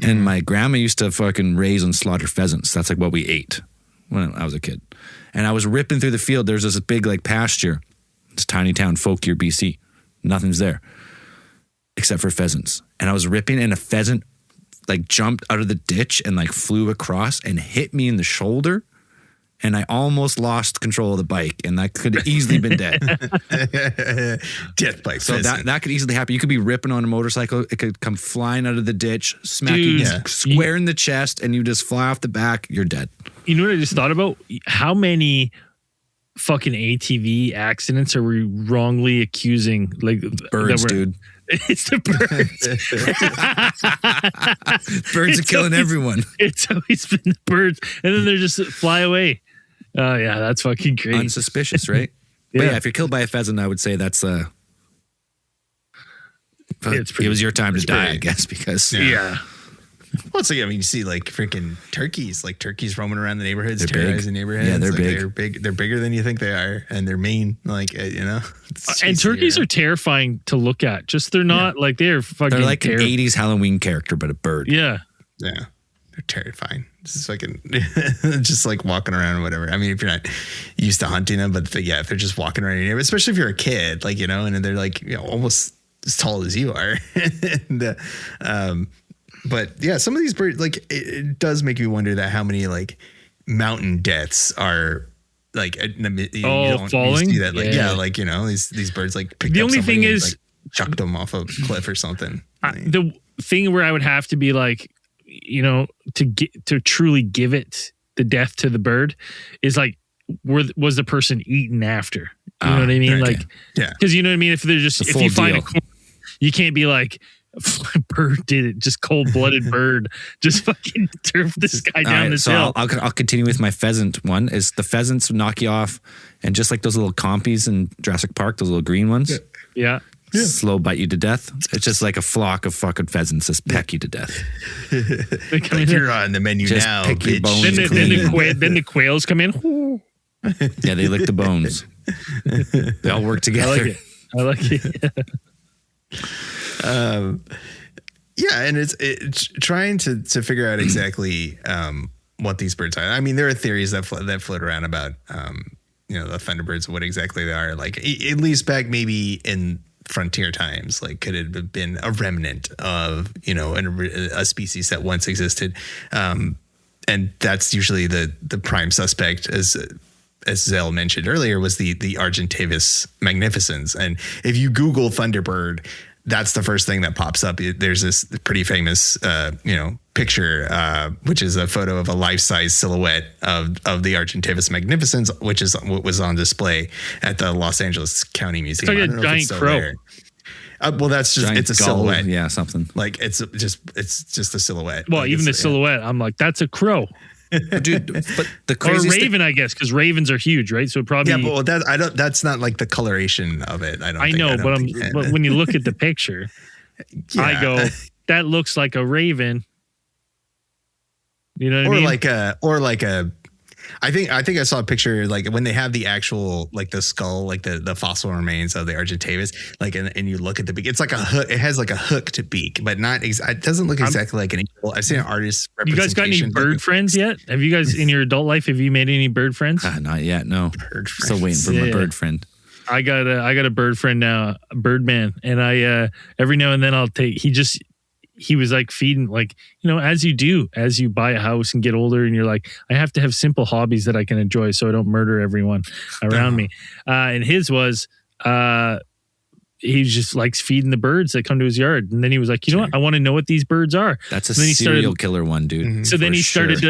And my grandma used to fucking raise and slaughter pheasants. That's like what we ate when I was a kid. And I was ripping through the field. There's this big like pasture. It's a tiny town, Folkier, BC. Nothing's there except for pheasants. And I was ripping and a pheasant like jumped out of the ditch and like flew across and hit me in the shoulder. And I almost lost control of the bike, and that could have easily been dead. Death bike. So that could easily happen. You could be ripping on a motorcycle. It could come flying out of the ditch, smack you square in the chest, and you just fly off the back. You're dead. You know what I just thought about? How many fucking ATV accidents are we wrongly accusing? Like birds, dude. It's the birds. Birds are killing everyone. It's always been the birds, and then they just fly away. Oh yeah, that's fucking great. Unsuspicious, right? But yeah, if you're killed by a pheasant, I would say that's it was your time to die, I guess, because yeah. Well, it's like, I mean, you see like freaking turkeys roaming around the neighborhoods, terrorizing neighborhoods. Yeah, they're like, big. They're big. They're bigger than you think they are, and they're mean. Like and turkeys are terrifying to look at. Just they're not like they're fucking. They're like an '80s Halloween character, but a bird. Yeah, they're terrifying. This is fucking just like walking around or whatever. I mean, if you're not used to hunting them, but if they're just walking around your neighborhood, especially if you're a kid, like and they're like almost as tall as you are, and but yeah, some of these birds, like it does make me wonder that how many like mountain deaths are like falling. See that, like these birds like picked the up only thing is like, chucked them off a cliff or something. thing where I would have to be like, to truly give it the death to the bird is like, was the person eaten after? You know what I mean? Right, like, yeah. Because you know what I mean? If they're just, if you find deal. a corpse, you can't be like, bird did it, just cold-blooded bird just fucking turf this guy down this hill. I'll continue with my pheasant one. Is the pheasants knock you off, and just like those little compies in Jurassic Park, those little green ones, Yeah. slow bite you to death. It's just like a flock of fucking pheasants just peck you to death. They come Like in, you're on the menu Just now, pick your bitch. bones then the quails come in. Yeah, they lick the bones. They all work I together. like it. Yeah, and it's trying to figure out exactly what these birds are. I mean, there are theories that float around about the Thunderbirds, what exactly they are. Like at least back maybe in frontier times, like could it have been a remnant of a species that once existed, and that's usually the prime suspect, as Zell mentioned earlier, was the Argentavis magnificens. And if you Google Thunderbird, that's the first thing that pops up. There's this pretty famous, picture, which is a photo of a life-size silhouette of the Argentavis magnificens, which is what was on display at the Los Angeles County Museum. It's like a giant crow. Well, that's just, it's a gull, silhouette. Yeah, something. Like it's just a silhouette. Well, like even the silhouette, I'm like, that's a crow. Dude, but the Or a craziest raven, I guess, because ravens are huge, right? So probably. Yeah, but that's not like the coloration of it. But when you look at the picture, I go, that looks like a raven. You know what I mean? I think I saw a picture like when they have the actual like the skull, like the fossil remains of the Argentavis, like and you look at the beak, it's like a hook. It has like a hooked beak, but not. It doesn't look exactly like an eagle. I've seen an artist. You guys got any bird friends yet? Have you guys in your adult life? Have you made any bird friends? Not yet. No, Bird still waiting for my bird friend. I got a bird friend now, a bird man, and I every now and then I'll take. He was like feeding, like, as you do, as you buy a house and get older, and you're like, I have to have simple hobbies that I can enjoy so I don't murder everyone around me. And his was, he just likes feeding the birds that come to his yard. And then he was like, you know what? I want to know what these birds are. That's a serial killer one, dude. Mm-hmm. So then he started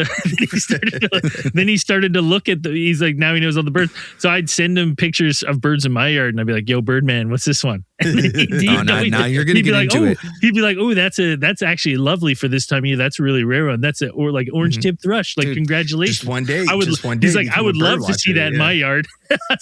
to look at he's like, now he knows all the birds. So I'd send him pictures of birds in my yard and I'd be like, yo, Birdman, what's this one? And then now you're going to get into it. He'd be like, oh, that's actually lovely for this time of year. That's a really rare one. That's or like orange tip thrush. Like, dude, congratulations. Just one day. He's like, I would love to see that in my yard.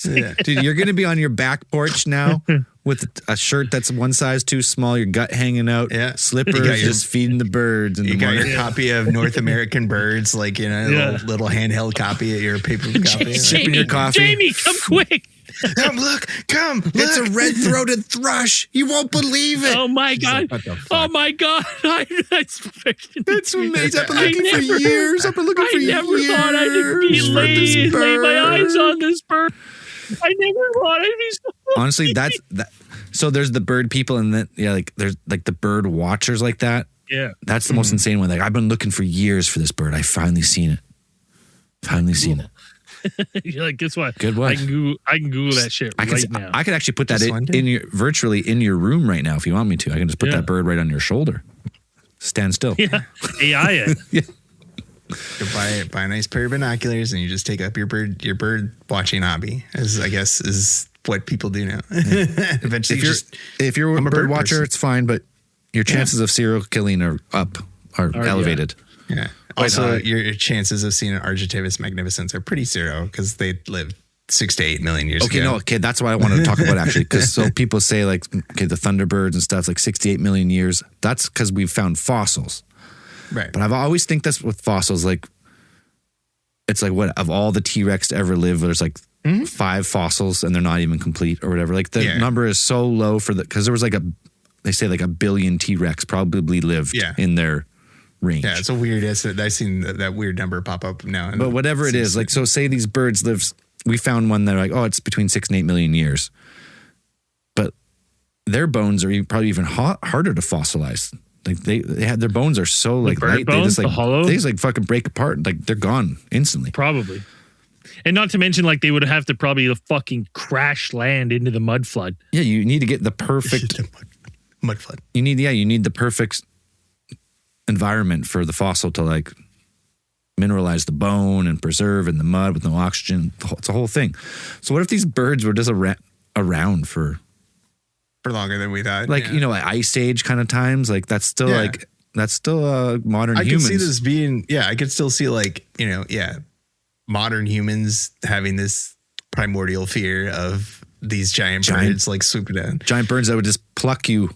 Dude, you're going to be on your back porch now with a shirt that's one size too small, your gut hanging out, slippers, just feeding the birds. And you got your copy of North American Birds, like, little handheld copy of your paper copy. Sipping your coffee. Jamie, come quick. Look. It's a red-throated thrush. You won't believe it. Oh my God. Oh my God. It's amazing. I've been looking for years. I never thought I'd lay my eyes on this bird. I never thought I'd be so honestly, that. So there's the bird people, and then like there's like the bird watchers like that. Yeah, that's the most insane one. Like, I've been looking for years for this bird. I finally seen it. You're like, guess what? Good one. I can Google that shit now. I could actually put that virtually in your room right now if you want me to. I can just put that bird right on your shoulder. Stand still. Yeah, AI it. Yeah. You buy a nice pair of binoculars and you just take up your bird watching hobby, as I guess is what people do now. Eventually, if you're a bird watcher, person. it's fine, but your chances of serial killing are elevated. Yeah. Also, your chances of seeing an Argentavis magnificens are pretty zero because they live 6 to 8 million years ago. That's what I wanted to talk about actually, because so people say like, the Thunderbirds and stuff, like 68 million years. That's because we've found fossils. Right. But I've always think that's with fossils, like it's like what of all the T-Rex to ever live, there's like 5 fossils and they're not even complete or whatever. Like the number is so low because there was like they say like a billion T-Rex probably lived in their range. Yeah, it's a weird. I've seen that weird number pop up now. But whatever it is, like, so say these birds we found one that like, it's between 6 and 8 million years. But their bones are probably even harder to fossilize. Like they had their bones are so like light, bones, they just like fucking break apart. Like they're gone instantly. Probably. And not to mention, like, they would have to probably fucking crash land into the mud flood. Yeah, you need to get the perfect mud flood. You need the perfect environment for the fossil to like mineralize the bone and preserve in the mud with no oxygen. It's a whole thing. So what if these birds were just around for longer than we thought? Like, ice age kind of times. Like that's still modern humans. I could see this being, I could still see like, modern humans having this primordial fear of these giant birds like swooping down. Giant birds that would just pluck you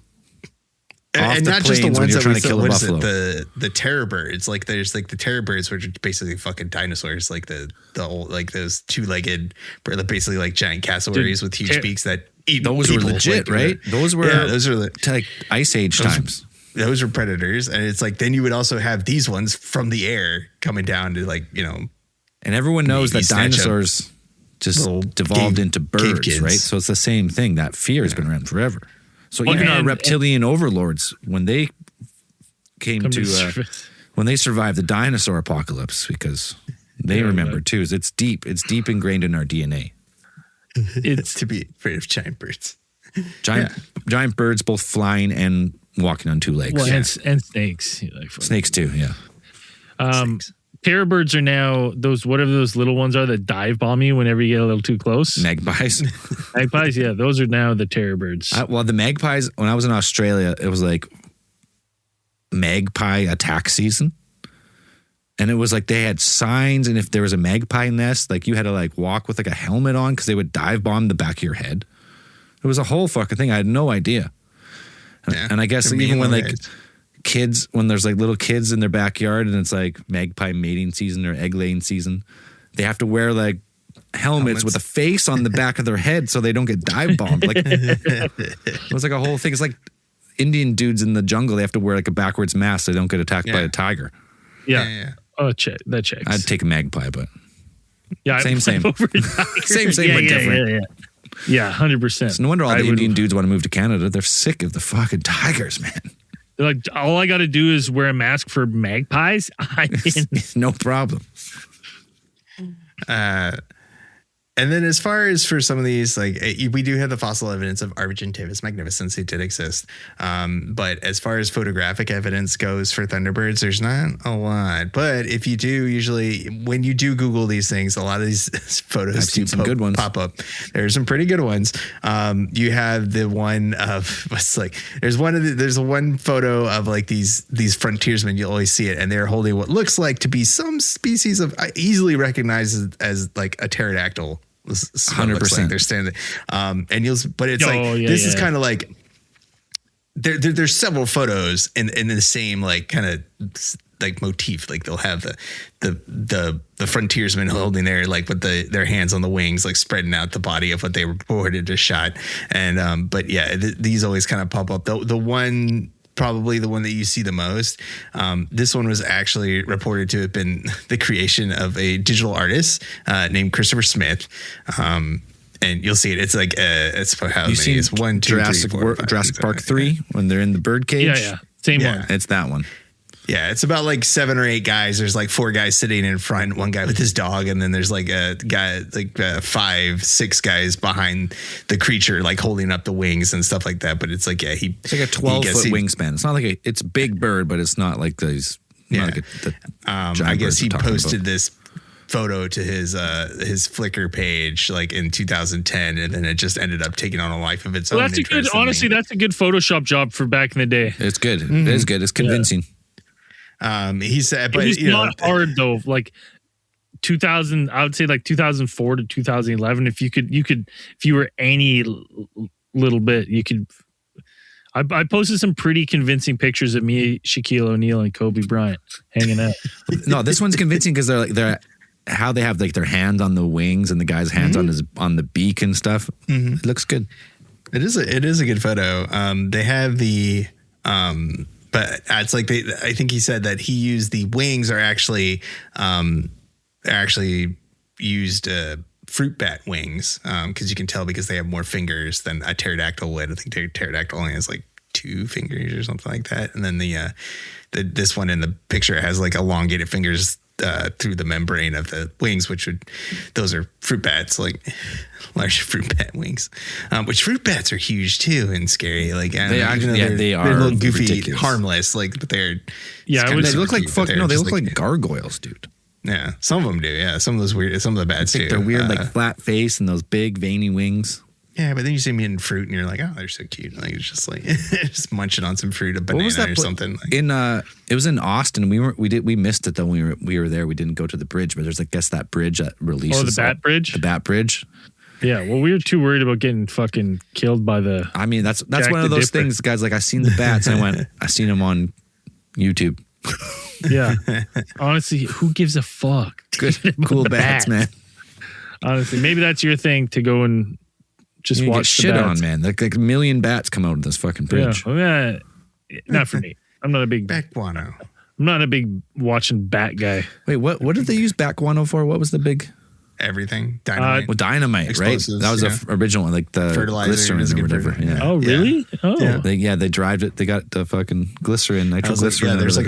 off and the not just the ones that trying we to kill a buffalo. The terror birds. Like there's like the terror birds, which are basically fucking dinosaurs, like the old, like those two-legged, basically like giant cassowaries with huge beaks that eat. Those were legit, right? Those were like ice age times. Those are predators, and it's like then you would also have these ones from the air coming down to like and everyone knows that dinosaurs just devolved into birds, right? So it's the same thing. That fear has been around forever. So even our reptilian overlords, when they came when they survived the dinosaur apocalypse, because they remember too, is it's deep ingrained in our DNA. It's to be afraid of giant birds. Giant birds, both flying and walking on two legs. Well, and snakes. Snakes too, yeah. Terror birds are now whatever those little ones are that dive bomb you whenever you get a little too close. Magpies. Magpies, yeah. Those are now the terror birds. The magpies, when I was in Australia, it was like magpie attack season. And it was like they had signs, and if there was a magpie nest, like you had to like walk with like a helmet on because they would dive bomb the back of your head. It was a whole fucking thing. I had no idea. And I guess even when like kids, when there's like little kids in their backyard and it's like magpie mating season or egg laying season, they have to wear like helmets with a face on the back of their head so they don't get dive bombed. Like it was like a whole thing. It's like Indian dudes in the jungle. They have to wear like a backwards mask so they don't get attacked by a tiger. Yeah. Oh, that checks. I'd take a magpie, but same. same, but different. Yeah, 100%. So no wonder all the Indian dudes want to move to Canada. They're sick of the fucking tigers, man. They're like, all I got to do is wear a mask for magpies. No problem. And then as far as for some of these, like we do have the fossil evidence of Argentavis magnificens. It did exist. But as far as photographic evidence goes for Thunderbirds, there's not a lot. But if you do, usually when you do Google these things, a lot of these photos good ones pop up. There's some pretty good ones. You have the one of there's one photo of like these frontiersmen. You'll always see it, and they're holding what looks like to be some species of easily recognized as like a pterodactyl. 100%. Like they're standing, this is kind of like there's several photos in the same like kind of like motif. Like they'll have the frontiersmen holding their like with their hands on the wings, like spreading out the body of what they reported a shot. And these always kind of pop up. Probably the one that you see the most. This one was actually reported to have been the creation of a digital artist named Christopher Smith. And you'll see it. It's like it's how many? It's 1, 2, Jurassic 3, 4, 5, Jurassic Park 3 when they're in the bird cage. Yeah, same one. It's that one. Yeah, it's about like 7 or 8 guys. There's like 4 guys sitting in front, 1 guy with his dog, and then there's like a guy, like 5, 6 guys behind the creature, like holding up the wings and stuff like that. But it's like, it's like a 12-foot wingspan. It's not like it's a big bird, but it's not like these. Yeah, I guess he posted this photo to his Flickr page like in 2010, and then it just ended up taking on a life of its own. That's a good Photoshop job for back in the day. It's good. Mm-hmm. It is good. It's convincing. Yeah. He said, but it's not hard though. Like 2000, I would say like 2004 to 2011. If you were any little bit, you could. I posted some pretty convincing pictures of me, Shaquille O'Neal, and Kobe Bryant hanging out. No, this one's convincing because they're how they have like their hand on the wings and the guy's hands on the beak and stuff. Mm-hmm. It looks good. It is a good photo. They have the. But it's like I think he said that he used the wings are actually used fruit bat wings because you can tell because they have more fingers than a pterodactyl would. I think pterodactyl only has like 2 fingers or something like that. And then this one in the picture has like elongated fingers through the membrane of the wings, those are fruit bats, like large fruit bat wings, which fruit bats are huge too and scary. Like they are they're a little goofy, ridiculous. Harmless, like, but they're they look like they look like gargoyles, dude. Yeah, some of them do. Yeah, some of the bats do. They're weird, like flat face and those big veiny wings. Yeah, but then you see them eating fruit, and you're like, oh, they're so cute. Like, it's just like just munching on some fruit, a banana or something. Like, it was in Austin. We missed it though. When we were there. We didn't go to the bridge, but there's that bridge that releases. Oh, the Bat Bridge. The Bat Bridge. Yeah, well, we were too worried about getting fucking killed by the. I mean, that's one of those things, guys. Like, I seen the bats, and I seen them on YouTube. Yeah, honestly, who gives a fuck? Good, cool bats, man. Honestly, maybe that's your thing to go and. Just watch get shit on, man. Like a million bats come out of this fucking bridge. Yeah, not for me. I'm not a big bat guano. I'm not a big watching bat guy. Wait, what did they use bat guano for? What was the big everything? Dynamite. Dynamite, explosives, right? That was the original one, like the glycerin or whatever. Yeah. Oh, really? Yeah. Oh, they drive it. They got the fucking nitroglycerin. There's like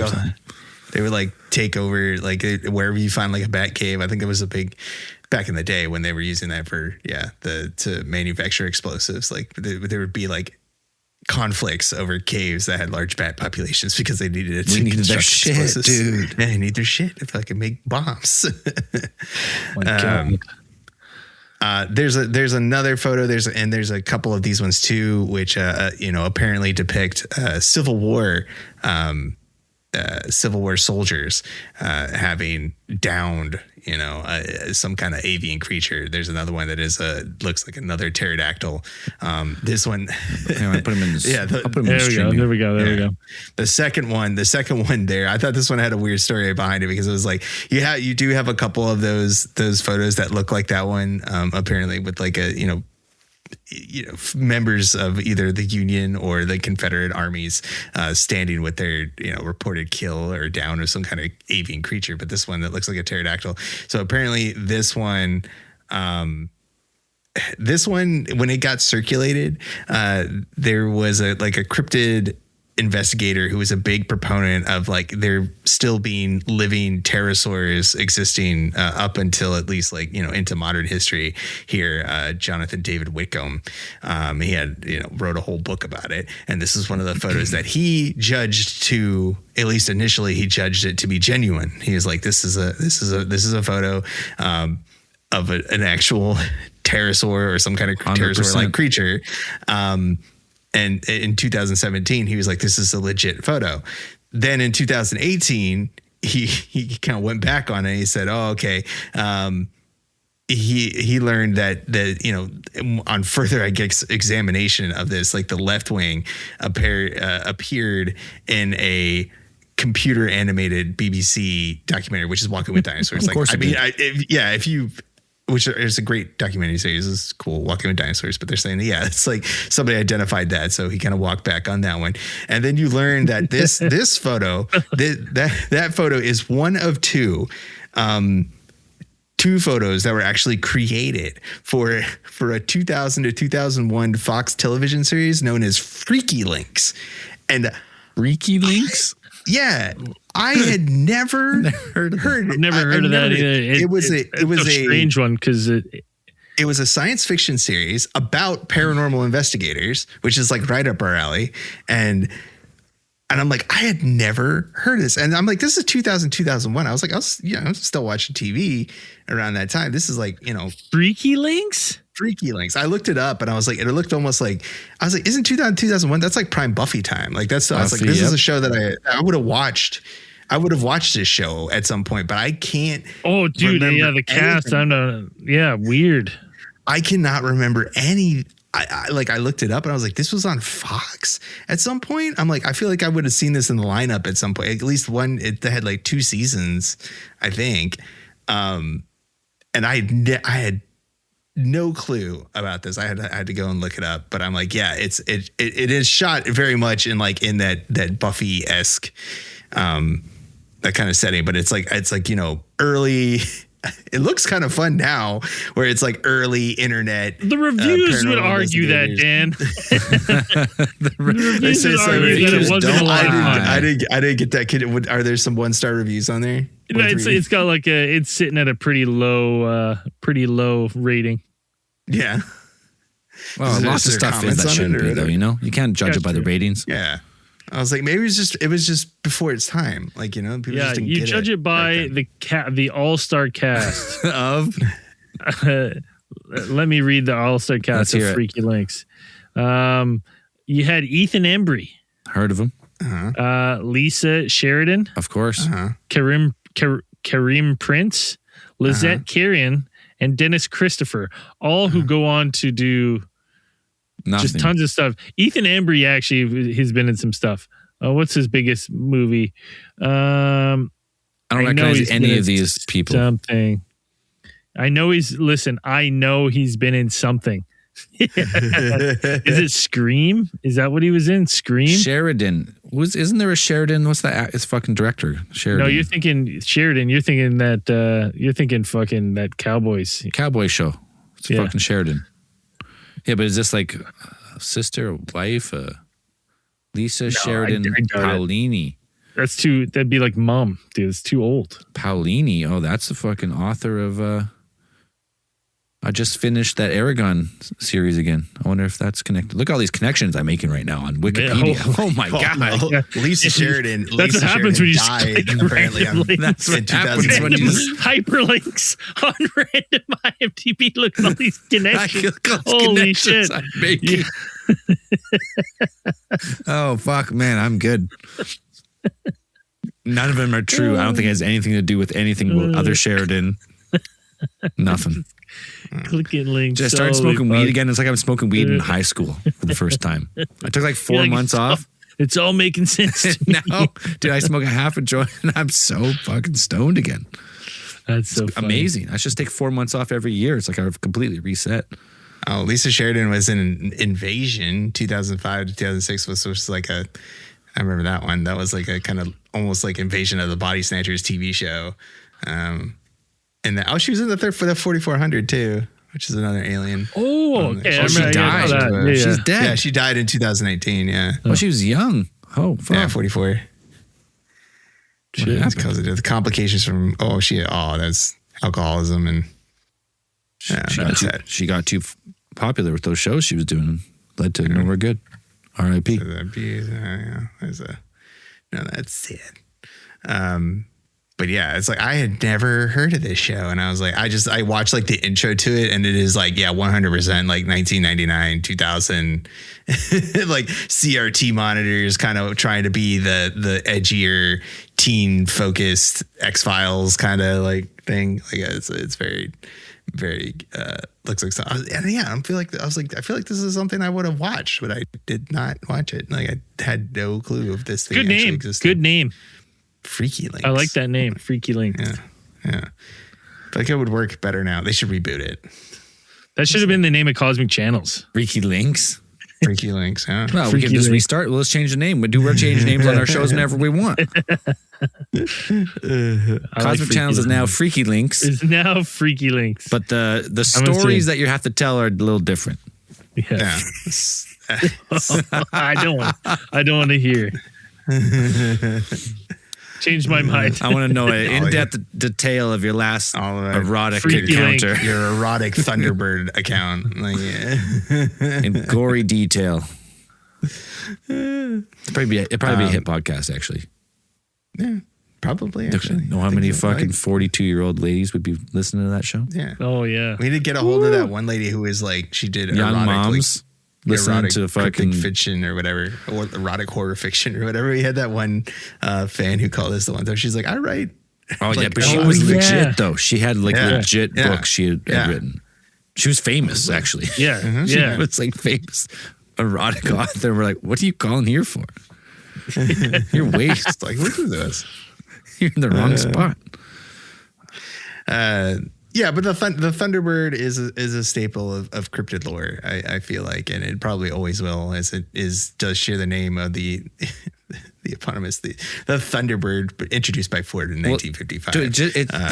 they would like take over like wherever you find like a bat cave. I think there was a big. Back in the day when they were using that for to manufacture explosives, like there would be like conflicts over caves that had large bat populations because they needed it to construct their shit, explosives. Dude. Yeah, they need their shit if I can make bombs. There's another photo. There's a couple of these ones too, which apparently depict Civil War soldiers having downed some kind of avian creature. There's another one that looks like another pterodactyl. This one, I put him in this. There we go. The second one there. I thought this one had a weird story behind it because it was like you do have a couple of those photos that look like that one. Apparently with like members of either the Union or the Confederate armies standing with their reported kill or down of some kind of avian creature, but this one that looks like a pterodactyl. So apparently this one when it got circulated, there was a cryptid investigator who was a big proponent of like there still being living pterosaurs existing up until at least into modern history here. Jonathan David Whitcomb, he had wrote a whole book about it, and this is one of the photos that he judged to, at least initially he judged it to be genuine. He was like, this is a photo of an actual pterosaur or some kind of pterosaur like creature. And in 2017, he was like, this is a legit photo. Then in 2018, he kind of went back on it. He said, oh, okay. He learned that on further, I guess, examination of this, like the left wing appeared in a computer animated BBC documentary, which is Walking with Dinosaurs. Which is a great documentary series. It's cool, Walking with Dinosaurs. But they're saying, it's like somebody identified that, so he kind of walked back on that one. And then you learn that this photo, that photo is one of two photos that were actually created for a 2000 to 2001 Fox television series known as Freaky Links. And Freaky Links? Yeah. I had never heard of that either. It was a strange one because it was a science fiction series about paranormal investigators, which is like right up our alley. And I'm like, I had never heard of this. And I'm like, this is 2000, 2001. I was like, I'm still watching TV around that time. This is like, Freaky Links? Freaky Links. I looked it up and I was like, it looked almost like, I was like, isn't 2001? That's like prime Buffy time. Like that's, I was like, this is a show that I would have watched. I would have watched this show at some point, but I can't. Oh, dude. Yeah. The cast. Weird. I cannot remember any. I looked it up and I was like, this was on Fox at some point. I'm like, I feel like I would have seen this in the lineup at some point, at least one. It had like 2 seasons, I think. And I had no clue about this. I had to go and look it up, but I'm like, yeah, it is shot very much in that Buffy-esque, that kind of setting, but it's like, early. It looks kind of fun now where it's like early internet. The reviews would argue that, Dan. The reviews would argue that it wasn't a lot of fun. I didn't get that kid. Are there some 1-star reviews on there? It's got like it's sitting at a pretty low rating. Yeah. Well, lots of stuff is that shouldn't be though. You know, you can't judge it by the ratings. Yeah. I was like, maybe it was just before its time. Like, you know, people just didn't you get judge it by the all-star cast of. Let me read the all-star cast of Freaky Links. You had Ethan Embry. Heard of him? Lisa Sheridan, of course. Karim Prince, Lizette Carrion, and Dennis Christopher, all who go on to do just tons of stuff. Ethan Embry actually has been in some stuff. What's his biggest movie? I don't recognize any of these people. Something. I know he's been in something. Is it Scream? Is that what he was in? Scream? Sheridan. Isn't there a Sheridan? What's that? It's fucking director. Sheridan. No, you're thinking Sheridan. You're thinking that you're thinking fucking that Cowboy show. It's fucking Sheridan. Yeah, but is this like a sister, a wife, Lisa Sheridan Paolini? That'd be like Mom, dude. It's too old. Paolini. Oh, that's the fucking author of I just finished that Aragon series again. I wonder if that's connected. Look at all these connections I'm making right now on Wikipedia. Oh my God. No. Lisa Sheridan. That's what happens when you just died apparently that's what happens when you just hyperlinks on random IMDb. Look at all these connections. Holy shit. I'm making. Oh, fuck, man. I'm good. None of them are true. I don't think it has anything to do with anything with other Sheridan. Nothing. Clicking links. Just started smoking weed again. It's like I'm smoking weed in high school for the first time. I took like 4 months off. It's all making sense to me. Now, dude, I smoke a half a joint and I'm so fucking stoned again. That's so funny. Amazing. I should just take 4 months off every year. It's like I've completely reset. Oh, Lisa Sheridan was in Invasion 2005 to 2006 was just like I remember that one. That was like a kind of almost like Invasion of the Body Snatchers TV show. And she was in the 4400 too, which is another alien. Oh, okay. She died. Yeah. She's dead. Yeah, she died in 2018. Yeah. Oh, she was young. Oh, fuck. Yeah, 44. That's because of the complications from that's alcoholism and she got too popular with those shows she was doing. Led to nowhere good. R.I.P. That's sad. But yeah, it's like I had never heard of this show, and I was like, I watched like the intro to it, and it is like 100% like 1999, 2000, like CRT monitors, kind of trying to be the edgier teen focused X-Files kind of like thing. Like it's very, very looks like something. I feel like this is something I would have watched, but I did not watch it. Like I had no clue of this thing actually existed. Good name. Freaky Links. I like that name, Freaky Links. Yeah. I feel like it would work better now. They should reboot it. That should have been the name of Cosmic Channels. Freaky Links. Freaky Links, huh? Well, we can just restart. Well, let's change the name. We'll change names on our shows whenever we want. Cosmic Channels is now Freaky Links. It's now Freaky Links. But the stories that you have to tell are a little different. Yeah. I don't want to hear. Changed my mind. I want to know an in-depth detail of your last erotic encounter. Your erotic Thunderbird account. Like, in gory detail. It'd probably be a hit podcast, actually. Yeah, probably, actually. Know how many fucking 42-year-old ladies would be listening to that show? Yeah. Oh, yeah. We need to get a hold of that one lady who is like, she did Young erotic, moms. Listening to fucking fiction or whatever, or erotic horror fiction or whatever. We had that one fan who called us the one time. She's like, I write. Oh, yeah, but she was legit, though. She had legit books she had written. She was famous, actually. Yeah. Mm-hmm. She was like famous erotic author. We're like, what are you calling here for? You're waste. Like, look at this. You're in the wrong spot. Yeah, but the Thunderbird is a staple of cryptid lore. I feel like, and it probably always will, as it does share the name of the eponymous the Thunderbird, but introduced by Ford in 1955.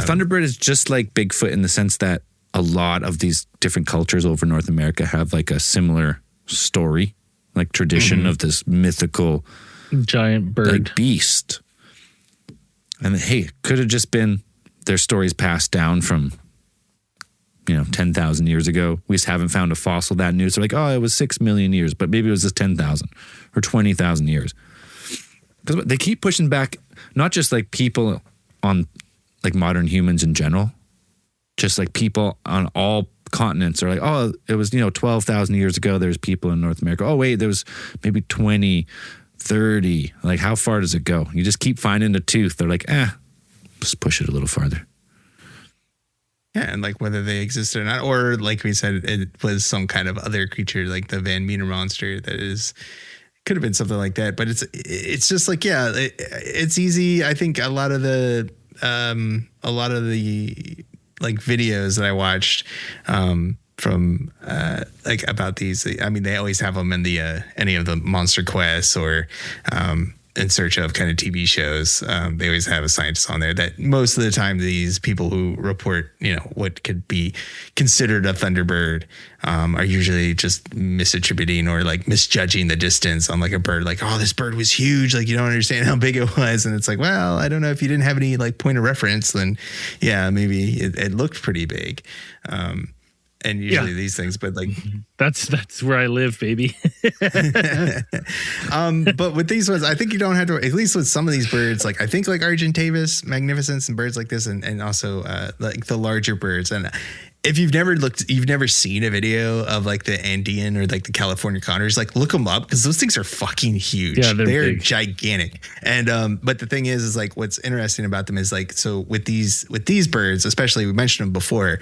Thunderbird is just like Bigfoot in the sense that a lot of these different cultures over North America have like a similar story, like tradition of this mythical giant bird, like beast. And hey, could have just been their stories passed down from, 10,000 years ago. We just haven't found a fossil that new. So like, oh, it was 6 million years, but maybe it was just 10,000 or 20,000 years. Because they keep pushing back, not just like people on like modern humans in general, just like people on all continents are like, oh, it was, 12,000 years ago, there's people in North America. Oh, wait, there was maybe 20, 30. Like, how far does it go? You just keep finding a tooth. They're like, just push it a little farther. Yeah, and like whether they exist or not, or like we said, it was some kind of other creature, like the Van Meter monster. Could have been something like that. But it's just like, yeah, it's easy. I think a lot of the like videos that I watched from like about these. I mean, they always have them in the any of the Monster Quests or in search of kind of TV shows. They always have a scientist on there that most of the time these people who report, what could be considered a Thunderbird are usually just misattributing or like misjudging the distance on like a bird. Like, oh, this bird was huge. Like, you don't understand how big it was. And it's like, well, I don't know, if you didn't have any like point of reference, then yeah, maybe it looked pretty big. And usually these things, but like that's where I live, baby. But with these ones, I think you don't have to, at least with some of these birds, like I think like Argentavis, Magnificence, and birds like this, and also like the larger birds. And if you've never seen a video of like the Andean or like the California condors, like look them up, because those things are fucking huge. Yeah, they're big. gigantic. And but the thing is like what's interesting about them is like, so with these birds, especially, we mentioned them before,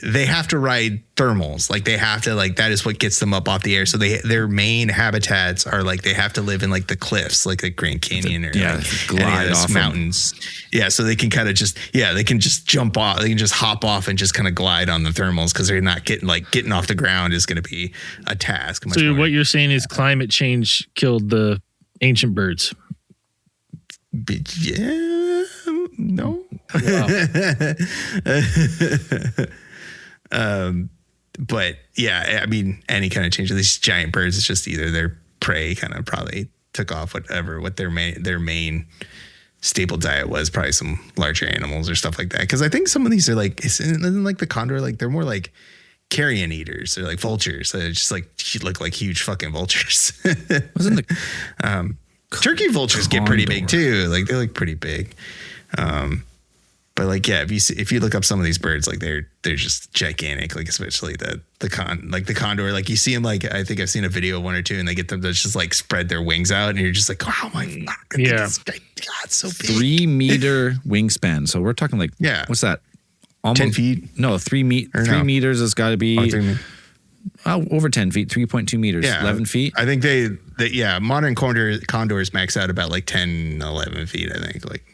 they have to ride thermals. Like they have to, like, that is what gets them up off the air. So their main habitats are like, they have to live in like the cliffs, like the Grand Canyon or like glide off mountains. Yeah. So they can kind of they can just jump off. They can just hop off and just kind of glide on the thermals, because they're not getting off the ground is going to be a task. So what you're saying is climate change killed the ancient birds. Yeah. No. But yeah, I mean, any kind of change of these giant birds, it's just either their prey kind of probably took off what their main staple diet was, probably some larger animals or stuff like that. Because I think some of these are like, isn't like the condor, like they're more like carrion eaters. They're like vultures. So it's just like look like huge fucking vultures. Wasn't the turkey vultures get pretty big too? Like they look pretty big. But like, yeah, if you look up some of these birds, like they're just gigantic, like especially the condor, like you see them, like I think I've seen a video of one or two, and they get them to just like spread their wings out, and you're just like, oh my fuck, yeah, God, so big. 3 meter wingspan. So we're talking like, what's that? Almost 10 feet? No, 3 meters has got to be over 10 feet, 3.2 meters, 11 feet. I think modern condors max out about like 10, 11 feet. I think like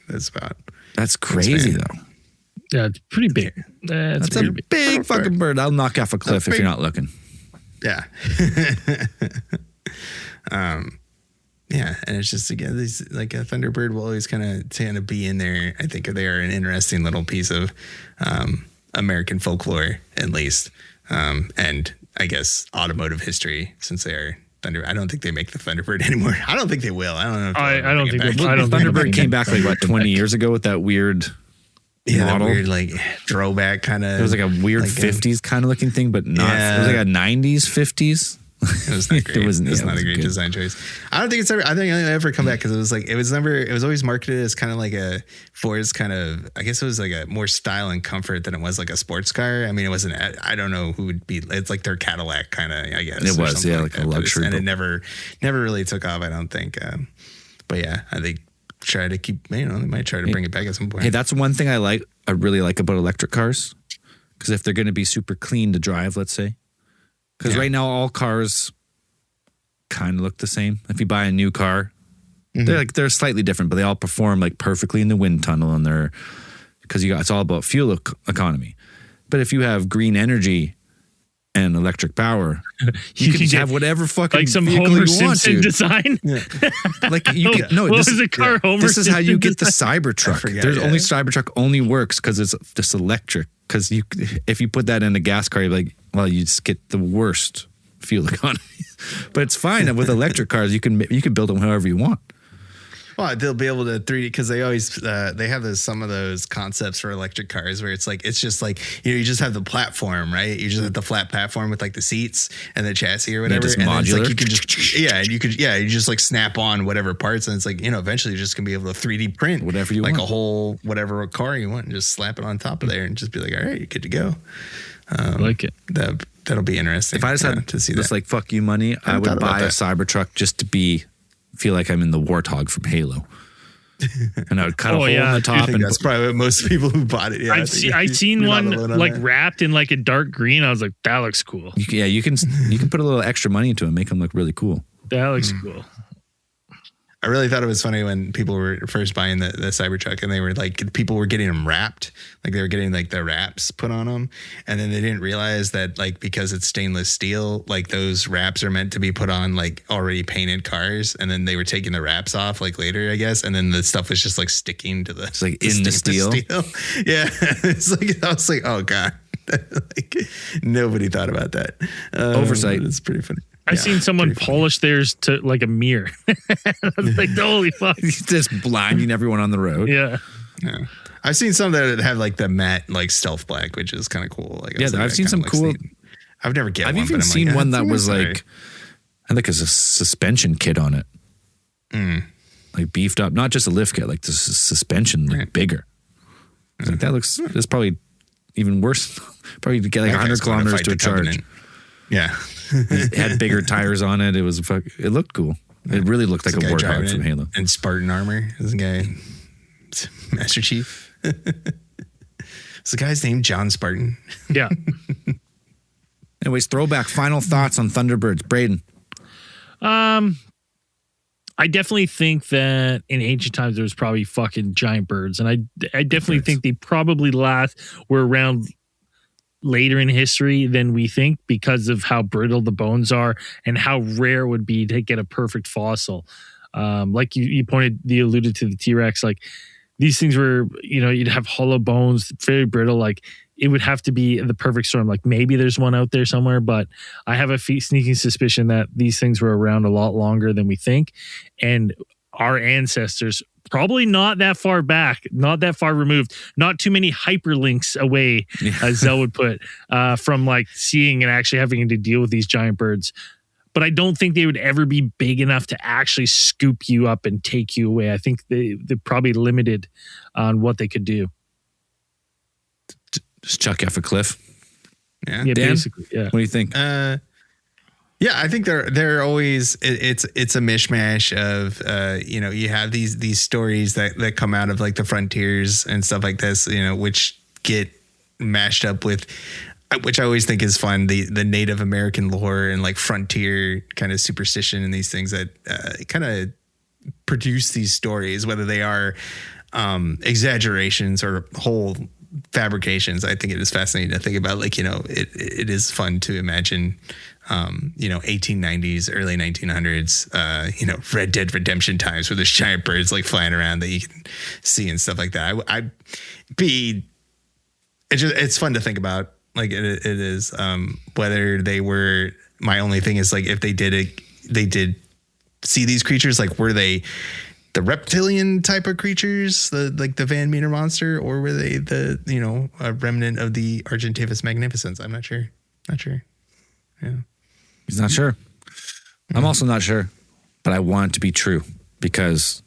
that's crazy though. Yeah, it's pretty big. That's a big fucking bird. I'll knock off a cliff if you're not looking. Yeah. Yeah, and it's just, again, these, like a Thunderbird will always kind of be in there. I think they are an interesting little piece of American folklore, at least, and I guess automotive history, since they are Thunder. I don't think they make the Thunderbird anymore. I don't think they will. I don't know. I don't think they will. Thunderbird came back like what, 20 years ago with that weird model? That weird like throwback kind of. It was like a weird like 50s kind of looking thing, but not. Yeah. It was like a 90s, 50s. It was not great. It was not a great design choice. I don't think it's ever. I think it'll ever come back, because it was always marketed as kind of like a Ford's kind of. I guess it was like a more style and comfort than it was like a sports car. I mean, it wasn't. I don't know who would be. It's like their Cadillac kind of. I guess it was, yeah, like a luxury. And it never really took off, I don't think. But yeah, I think try to keep. They might try to bring it back at some point. Hey, that's one thing I really like about electric cars, because if they're going to be super clean to drive, let's say. Because right now all cars kind of look the same. If you buy a new car, they're slightly different, but they all perform like perfectly in the wind tunnel, and it's all about fuel economy. But if you have green energy and electric power, you can have whatever fucking like some vehicle Homer you want Simpson to. design. Yeah. Like you can, no, what this was the car Homer This is how you get the design? Cybertruck. There's only Cybertruck only works because it's just electric. Because if you put that in a gas car, you're like, well, you just get the worst fuel economy. But it's fine with electric cars. You can build them however you want. Well, they'll be able to 3D because they always they have some of those concepts for electric cars where it's like you just have the platform, right? You just have the flat platform with like the seats and the chassis or whatever. Just and modular. It's like you just like snap on whatever parts, and it's like eventually you're just gonna be able to 3D print whatever you want, a whole whatever car you want, and just slap it on top of there, and just be like, all right, you're good to go. I like it. That'll be interesting. If I just had to see this like fuck you money, I would buy a Cybertruck just to feel like I'm in the Warthog from Halo. And I would cut a hole in the top. And that's probably what most people who bought it. Yeah, I seen one like wrapped in like a dark green. I was like, that looks cool. You can put a little extra money into it and make them look really cool. That looks cool. I really thought it was funny when people were first buying the Cybertruck, and they were like, people were getting them wrapped, like they were getting like the wraps put on them, and then they didn't realize that like because it's stainless steel, like those wraps are meant to be put on like already painted cars, and then they were taking the wraps off like later, I guess, and then the stuff was just like sticking to it's like in the steel. Yeah, it's like I was like, oh god, like nobody thought about that. Oversight. It's pretty funny. I seen someone polish theirs to like a mirror. I was like, holy fuck. Just blinding everyone on the road. Yeah. I've seen some that have like the matte like stealth black, which is kind of cool. Like I've seen some cool. I've never get I've one. even seen one that was like, I think it's a suspension kit on it. Like beefed up, not just a lift kit, like the suspension like bigger. I was like, that's probably even worse. Probably to get like 100 kilometers to a charge. Yeah. It had bigger tires on it. It looked cool. It really looked like a Warthog from Halo. And Spartan armor. This guy, Master Chief. Is the guy's name John Spartan? Yeah. Anyways, throwback. Final thoughts on Thunderbirds, Braden. I definitely think that in ancient times there was probably fucking giant birds, and I definitely think they probably were around later in history than we think because of how brittle the bones are and how rare it would be to get a perfect fossil. Like you alluded to the T-Rex, like these things were, you'd have hollow bones, very brittle, like it would have to be the perfect storm. Like maybe there's one out there somewhere, but I have a sneaking suspicion that these things were around a lot longer than we think. And our ancestors, probably not that far back, not that far removed, not too many hyperlinks away, as Zell would put, from like seeing and actually having to deal with these giant birds. But I don't think they would ever be big enough to actually scoop you up and take you away. I think they're probably limited on what they could do. Just chuck you off a cliff. Yeah, Dan? Basically. Yeah. What do you think? Yeah, I think they're always it's a mishmash of you have these stories that come out of like the frontiers and stuff like this, which get mashed up with, which I always think is fun, the Native American lore and like frontier kind of superstition and these things that kind of produce these stories, whether they are exaggerations or whole fabrications. I think it is fascinating to think about, like, it is fun to imagine 1890s, early 1900s, Red Dead Redemption times where there's giant birds like flying around that you can see and stuff like that. It's fun to think about. Like it is, whether they were, my only thing is like, if they did see these creatures, like, were they the reptilian type of creatures, like the Van Meter monster, or were they a remnant of the Argentavis magnificens? I'm not sure. Yeah. He's not sure. I'm also not sure, but I want it to be true because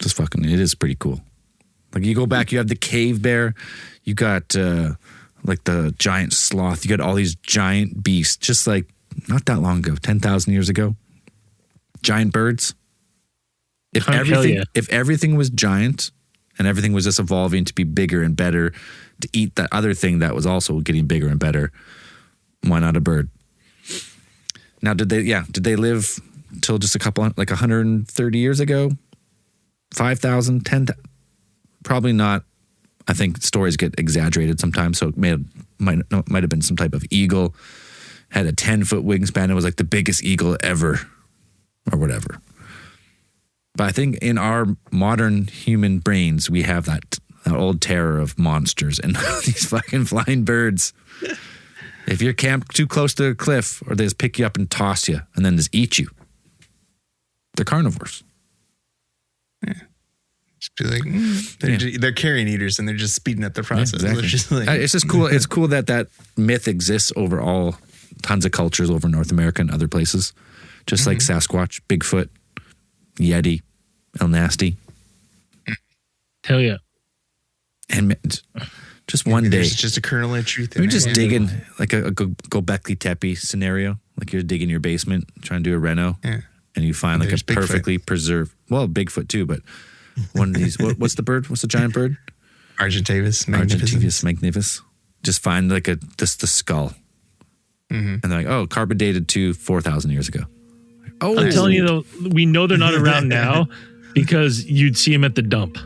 it is pretty cool. Like you go back, you have the cave bear, you got like the giant sloth, you got all these giant beasts, just like not that long ago, 10,000 years ago. Giant birds. If everything was giant and everything was just evolving to be bigger and better, to eat that other thing that was also getting bigger and better, why not a bird? Now, did they live till just a couple, like 130 years ago? 5,000, 10,000? Probably not. I think stories get exaggerated sometimes, so it might have been some type of eagle, had a 10-foot wingspan. It was like the biggest eagle ever or whatever. But I think in our modern human brains, we have that old terror of monsters and these fucking flying birds. If you're camped too close to a cliff, or they just pick you up and toss you and then just eat you, they're carnivores. She's like, they're carrion eaters and they're just speeding up the process. Yeah, exactly. It's just cool. It's cool that myth exists over all tons of cultures over North America and other places. Just like Sasquatch, Bigfoot, Yeti, El Nasty. Hell yeah. And just one day. There's just a kernel of truth in We're just digging like a Gobekli Tepe scenario. Like you're digging your basement, trying to do a reno. Yeah. And you find like a perfectly preserved, well, Bigfoot too, but one of these, what's the bird? What's the giant bird? Argentavis magnificus. Just find like just the skull. And they're like, oh, carbon dated to 4,000 years ago. Oh, I'm telling you though, we know they're not around now because you'd see them at the dump.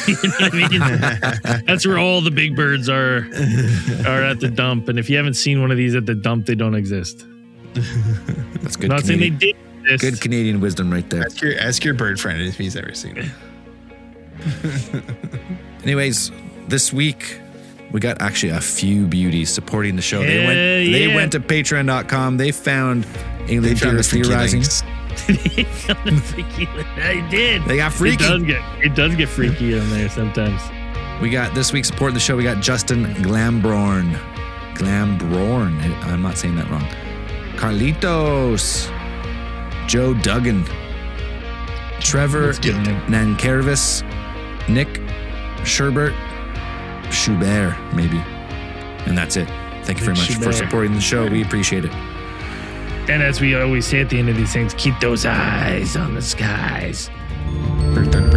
You know what I mean? That's where all the big birds are at the dump. And if you haven't seen one of these at the dump, they don't exist. That's good. I'm not saying they did exist. Good Canadian wisdom right there. Ask your bird friend if he's ever seen it. Anyways, this week we got actually a few beauties supporting the show. They went to patreon.com. They found Alien Theorists Theorizing. They found the freaky. They did. They got freaky. It does get freaky on there sometimes. We got this week supporting the show. We got Justin Glamborn. I'm not saying that wrong. Carlitos. Joe Duggan. Trevor Nankervis. Nick Schubert, maybe. And that's it. Thank you very much for supporting the show. We appreciate it. And as we always say at the end of these things, keep those eyes on the skies. Thunderbird.